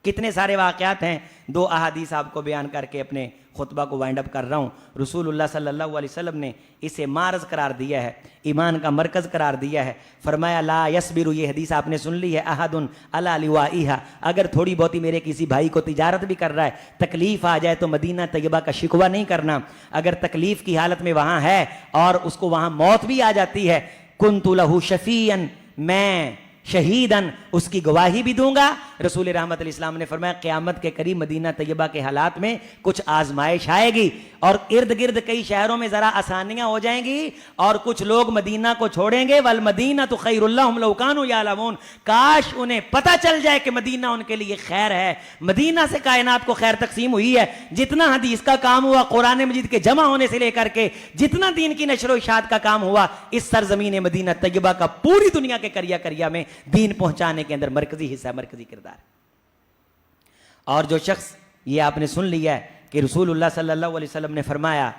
کتنے سارے واقعات ہیں, 2 احادیث آپ کو بیان کر کے اپنے خطبہ کو وائنڈ اپ کر رہا ہوں. رسول اللہ صلی اللہ علیہ وسلم نے اسے مارز قرار دیا ہے, ایمان کا مرکز قرار دیا ہے. فرمایا لا یصبر, یہ حدیث آپ نے سن لی ہے, احد علی لوائها, اگر تھوڑی بہتی میرے کسی بھائی کو تجارت بھی کر رہا ہے, تکلیف آ جائے تو مدینہ طیبہ کا شکوہ نہیں کرنا. اگر تکلیف کی حالت میں وہاں ہے اور اس کو وہاں موت بھی آ جاتی ہے, کنت لہ شفیعا, میں شہیدن, اس کی گواہی بھی دوں گا. رسول رحمت علیہ السلام نے فرمایا قیامت کے قریب مدینہ طیبہ کے حالات میں کچھ آزمائش آئے گی اور ارد گرد کئی شہروں میں ذرا آسانیاں ہو جائیں گی اور کچھ لوگ مدینہ کو چھوڑیں گے. والمدینہ تو خیر لہم لو کانوا یعلمون, کاش انہیں پتہ چل جائے کہ مدینہ ان کے لیے خیر ہے. مدینہ سے کائنات کو خیر تقسیم ہوئی ہے. جتنا حدیث کا کام ہوا قرآن مجید کے جمع ہونے سے لے کر کے, جتنا دین کی نشر و اشاعت کا کام ہوا, اس سرزمین مدینہ طیبہ کا پوری دنیا کے کریا کریا میں دین پہنچانے کے اندر مرکزی حصہ, مرکزی کردار. اور جو شخص, یہ آپ نے سن لیا ہے کہ رسول اللہ صلی اللہ علیہ وسلم نے فرمایا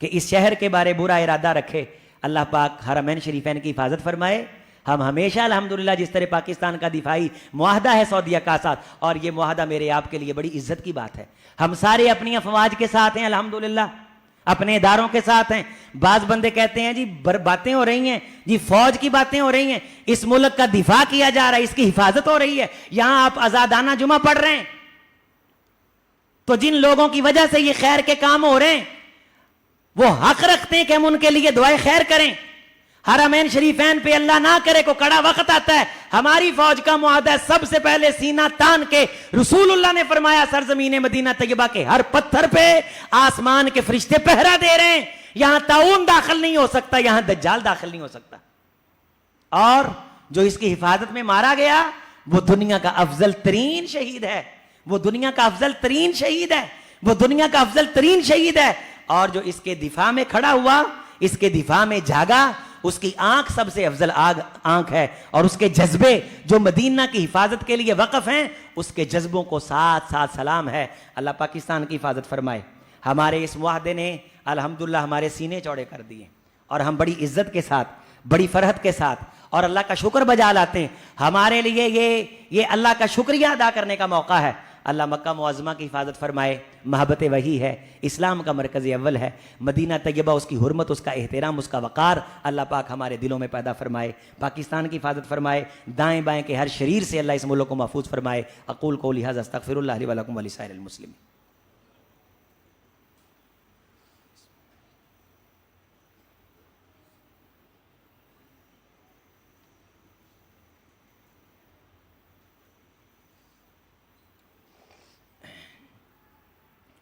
کہ اس شہر کے بارے برا ارادہ رکھے, اللہ پاک حرمین شریفین کی حفاظت فرمائے. ہم ہمیشہ الحمدللہ جس طرح پاکستان کا دفاعی معاہدہ ہے سعودیہ کا ساتھ, اور یہ معاہدہ میرے آپ کے لیے بڑی عزت کی بات ہے. ہم سارے اپنی افواج کے ساتھ ہیں الحمدللہ, اپنے اداروں کے ساتھ ہیں. بعض بندے کہتے ہیں جی باتیں ہو رہی ہیں, جی فوج کی باتیں ہو رہی ہیں, اس ملک کا دفاع کیا جا رہا ہے, اس کی حفاظت ہو رہی ہے, یہاں آپ آزادانہ جمعہ پڑھ رہے ہیں. تو جن لوگوں کی وجہ سے یہ خیر کے کام ہو رہے ہیں وہ حق رکھتے ہیں کہ ہم ان کے لیے دعائے خیر کریں. حرمین شریفین پہ اللہ نہ کرے کو کڑا وقت آتا ہے، ہماری فوج کا معاہدہ ہے سب سے پہلے سینہ تان کے رسول اللہ نے فرمایا سرزمین مدینہ طیبہ کے ہر پتھر پہ آسمان کے فرشتے پہرا دے رہے ہیں، یہاں طاعون داخل نہیں ہو سکتا، یہاں دجال داخل نہیں ہو سکتا۔ اور جو اس کی حفاظت میں مارا گیا وہ دنیا کا افضل ترین شہید ہے، وہ دنیا کا افضل ترین شہید ہے، وہ دنیا کا افضل ترین شہید ہے۔ اور جو اس کے دفاع میں کھڑا ہوا، اس کے دفاع میں جاگا، اس کی آنکھ سب سے افضل آنکھ ہے، اور اس کے جذبے جو مدینہ کی حفاظت کے لیے وقف ہیں، اس کے جذبوں کو ساتھ ساتھ سلام ہے۔ اللہ پاکستان کی حفاظت فرمائے۔ ہمارے اس معاہدے نے الحمدللہ ہمارے سینے چوڑے کر دیے، اور ہم بڑی عزت کے ساتھ، بڑی فرحت کے ساتھ اور اللہ کا شکر بجا لاتے ہیں۔ ہمارے لیے یہ اللہ کا شکریہ ادا کرنے کا موقع ہے۔ اللہ مکہ معظمہ کی حفاظت فرمائے۔ محبت وحی ہے، اسلام کا مرکز اول ہے، مدینہ طیبہ اس کی حرمت، اس کا احترام، اس کا وقار اللہ پاک ہمارے دلوں میں پیدا فرمائے۔ پاکستان کی حفاظت فرمائے، دائیں بائیں کے ہر شریر سے اللہ اس ملک کو محفوظ فرمائے۔ اقول قولی ھذا استغفر اللہ لی ولکم ولسائر المسلمین۔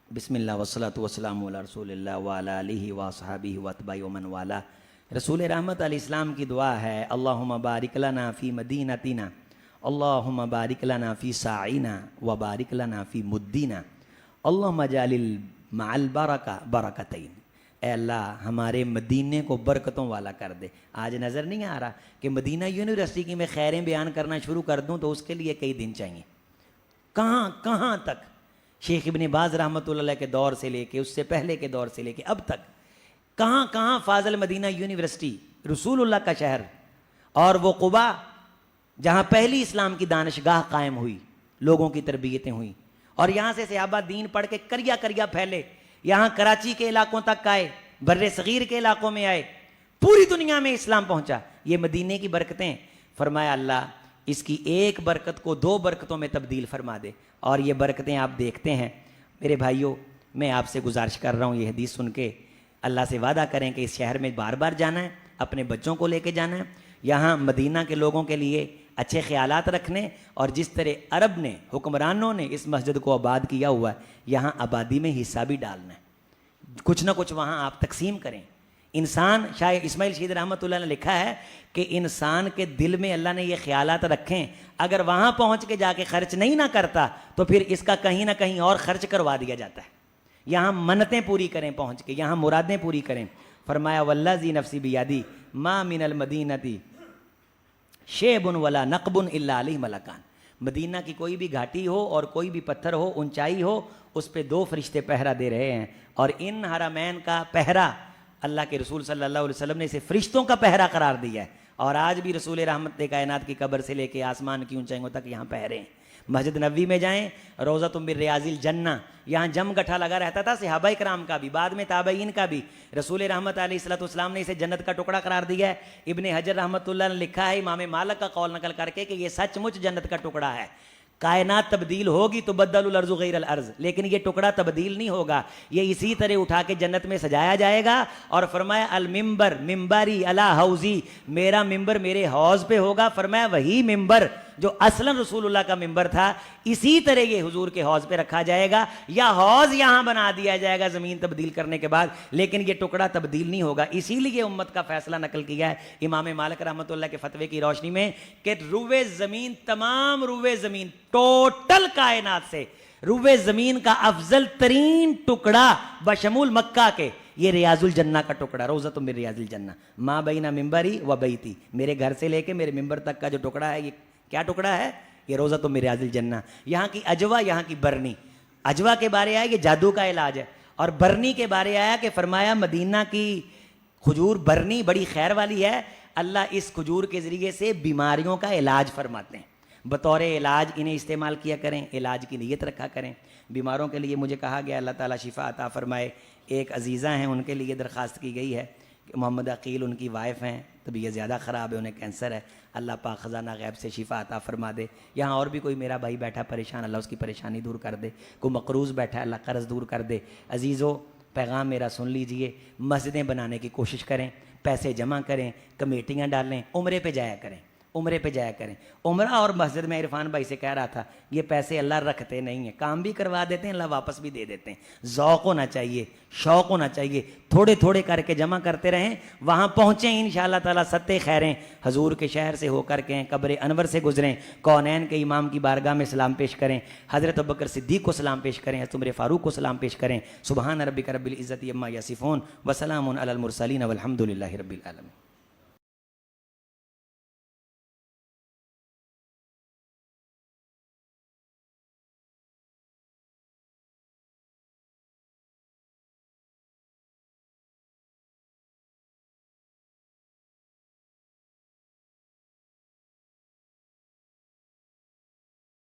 بسم اللہ والصلاة والسلام علی رسول اللہ وعلی آلہ وصحبہ واتباعہ ومن والا۔ رسول رحمت علیہ السلام کی دعا ہے، اللہم بارک لنا فی مدینتنا، اللہم بارک لنا فی ساعینا وبارک لنا فی مدینہ، اللہم اجعل مع البرکہ برکتین۔ اے اللہ ہمارے مدینے کو برکتوں والا کر دے۔ آج نظر نہیں آ رہا کہ مدینہ یونیورسٹی کی میں خیریں بیان کرنا شروع کر دوں تو اس کے لیے کئی دن چاہیے، کہاں تک شیخ ابن باز رحمۃ اللہ علیہ کے دور سے لے کے، اس سے پہلے کے دور سے لے کے اب تک کہاں فاضل مدینہ یونیورسٹی، رسول اللہ کا شہر، اور وہ قبا جہاں پہلی اسلام کی دانشگاہ قائم ہوئی، لوگوں کی تربیتیں ہوئیں، اور یہاں سے صحابہ دین پڑھ کے کریا پھیلے، یہاں کراچی کے علاقوں تک آئے، بر صغیر کے علاقوں میں آئے، پوری دنیا میں اسلام پہنچا۔ یہ مدینے کی برکتیں، فرمایا اللہ اس کی ایک برکت کو 2 برکتوں میں تبدیل فرما دے۔ اور یہ برکتیں آپ دیکھتے ہیں میرے بھائیوں، میں آپ سے گزارش کر رہا ہوں، یہ حدیث سن کے اللہ سے وعدہ کریں کہ اس شہر میں بار بار جانا ہے، اپنے بچوں کو لے کے جانا ہے، یہاں مدینہ کے لوگوں کے لیے اچھے خیالات رکھنے، اور جس طرح عرب نے، حکمرانوں نے اس مسجد کو آباد کیا ہوا ہے، یہاں آبادی میں حصہ بھی ڈالنا ہے، کچھ نہ کچھ وہاں آپ تقسیم کریں۔ انسان، شاید اسماعیل شہید رحمۃ اللہ نے لکھا ہے کہ انسان کے دل میں اللہ نے یہ خیالات رکھیں، اگر وہاں پہنچ کے جا کے خرچ نہیں نہ کرتا تو پھر اس کا کہیں نہ کہیں اور خرچ کروا دیا جاتا ہے۔ یہاں منتیں پوری کریں پہنچ کے، یہاں مرادیں پوری کریں۔ فرمایا والذی نفسی بیدی ما من المدینتی شیب ولا نقب الا علیہ ملکان۔ مدینہ کی کوئی بھی گھاٹی ہو اور کوئی بھی پتھر ہو، اونچائی ہو، اس پہ 2 فرشتے پہرا دے رہے ہیں، اور ان حرمین کا پہرا اللہ کے رسول صلی اللہ علیہ وسلم نے اسے فرشتوں کا پہرا قرار دیا ہے، اور آج بھی رسول رحمت کائنات کی قبر سے لے کے آسمان کی اونچائیوں تک یہاں پہرے ہیں۔ مسجد نبوی میں جائیں، روضۃ من ریاض الجنہ، یہاں جم گٹھا لگا رہتا تھا صحابہ کرام کا بھی، بعد میں تابعین کا بھی۔ رسول رحمت علیہ الصلوۃ والسلام نے اسے جنت کا ٹکڑا قرار دیا ہے۔ ابن حجر رحمۃ اللہ نے لکھا ہے امام مالک کا قول نقل کر کے کہ یہ سچ مچ جنت کا ٹکڑا ہے۔ کائنات تبدیل ہوگی تو بدل الارض غیر الارض، لیکن یہ ٹکڑا تبدیل نہیں ہوگا، یہ اسی طرح اٹھا کے جنت میں سجایا جائے گا۔ اور فرمایا المنبر ممبری علی حوضی، میرا ممبر میرے حوض پہ ہوگا۔ فرمایا وہی ممبر جو اصلا رسول اللہ کا ممبر تھا، اسی طرح یہ حضور کے حوض پہ رکھا جائے گا، یا حوض یہاں بنا دیا جائے گا زمین تبدیل کرنے کے بعد، لیکن یہ ٹکڑا تبدیل نہیں ہوگا۔ اسی لیے امت کا فیصلہ نقل کیا ہے امام مالک رحمۃ اللہ کے فتوے کی روشنی میں کہ روئے زمین، تمام روئے زمین، ٹوٹل کائنات سے روئے زمین کا افضل ترین ٹکڑا بشمول مکہ کے، یہ ریاض الجنہ کا ٹکڑا، روضۃ من ریاض الجنہ، ما بین ممبری و بیتی، میرے گھر سے لے کے میرے ممبر تک کا جو ٹکڑا ہے، یہ کیا ٹکڑا ہے؟ یہ روضۃ من ریاض الجنہ۔ یہاں کی اجوا، یہاں کی برنی، اجوا کے بارے آیا یہ جادو کا علاج ہے، اور برنی کے بارے آیا کہ فرمایا مدینہ کی کھجور برنی بڑی خیر والی ہے، اللہ اس کھجور کے ذریعے سے بیماریوں کا علاج فرماتے ہیں، بطور علاج انہیں استعمال کیا کریں، علاج کی نیت رکھا کریں۔ بیماروں کے لیے مجھے کہا گیا اللہ تعالیٰ شفا عطا فرمائے، ایک عزیزہ ہیں ان کے لیے درخواست کی گئی ہے کہ محمد عقیل ان کی وائف ہیں، طبیعت زیادہ خراب ہے، انہیں کینسر ہے، اللہ پاک خزانہ غیب سے شفا عطا فرما دے۔ یہاں اور بھی کوئی میرا بھائی بیٹھا پریشان، اللہ اس کی پریشانی دور کر دے، کوئی مقروض بیٹھا ہے اللہ قرض دور کر دے۔ عزیزو پیغام میرا سن لیجئے، مسجدیں بنانے کی کوشش کریں، پیسے جمع کریں, کمیٹیاں ڈالیں, عمرے پہ جایا کریں, عمرے پہ جایا کریں. عمرہ اور مسجد میں عرفان بھائی سے کہہ رہا تھا یہ پیسے اللہ رکھتے نہیں ہیں, کام بھی کروا دیتے ہیں, اللہ واپس بھی دے دیتے ہیں. ذوق ہونا چاہیے, شوق ہونا چاہیے, تھوڑے تھوڑے کر کے جمع کرتے رہیں, وہاں پہنچیں انشاءاللہ تعالیٰ ستے خیریں, حضور کے شہر سے ہو کر کے قبر انور سے گزریں, کونین کے امام کی بارگاہ میں سلام پیش کریں, حضرت ابوبکر صدیق کو سلام پیش کریں, حضرت عمر فاروق کو سلام پیش کریں. سبحان ربک رب العزت عما یصفون وسلام علی المرسلین والحمد للہ رب العالمین.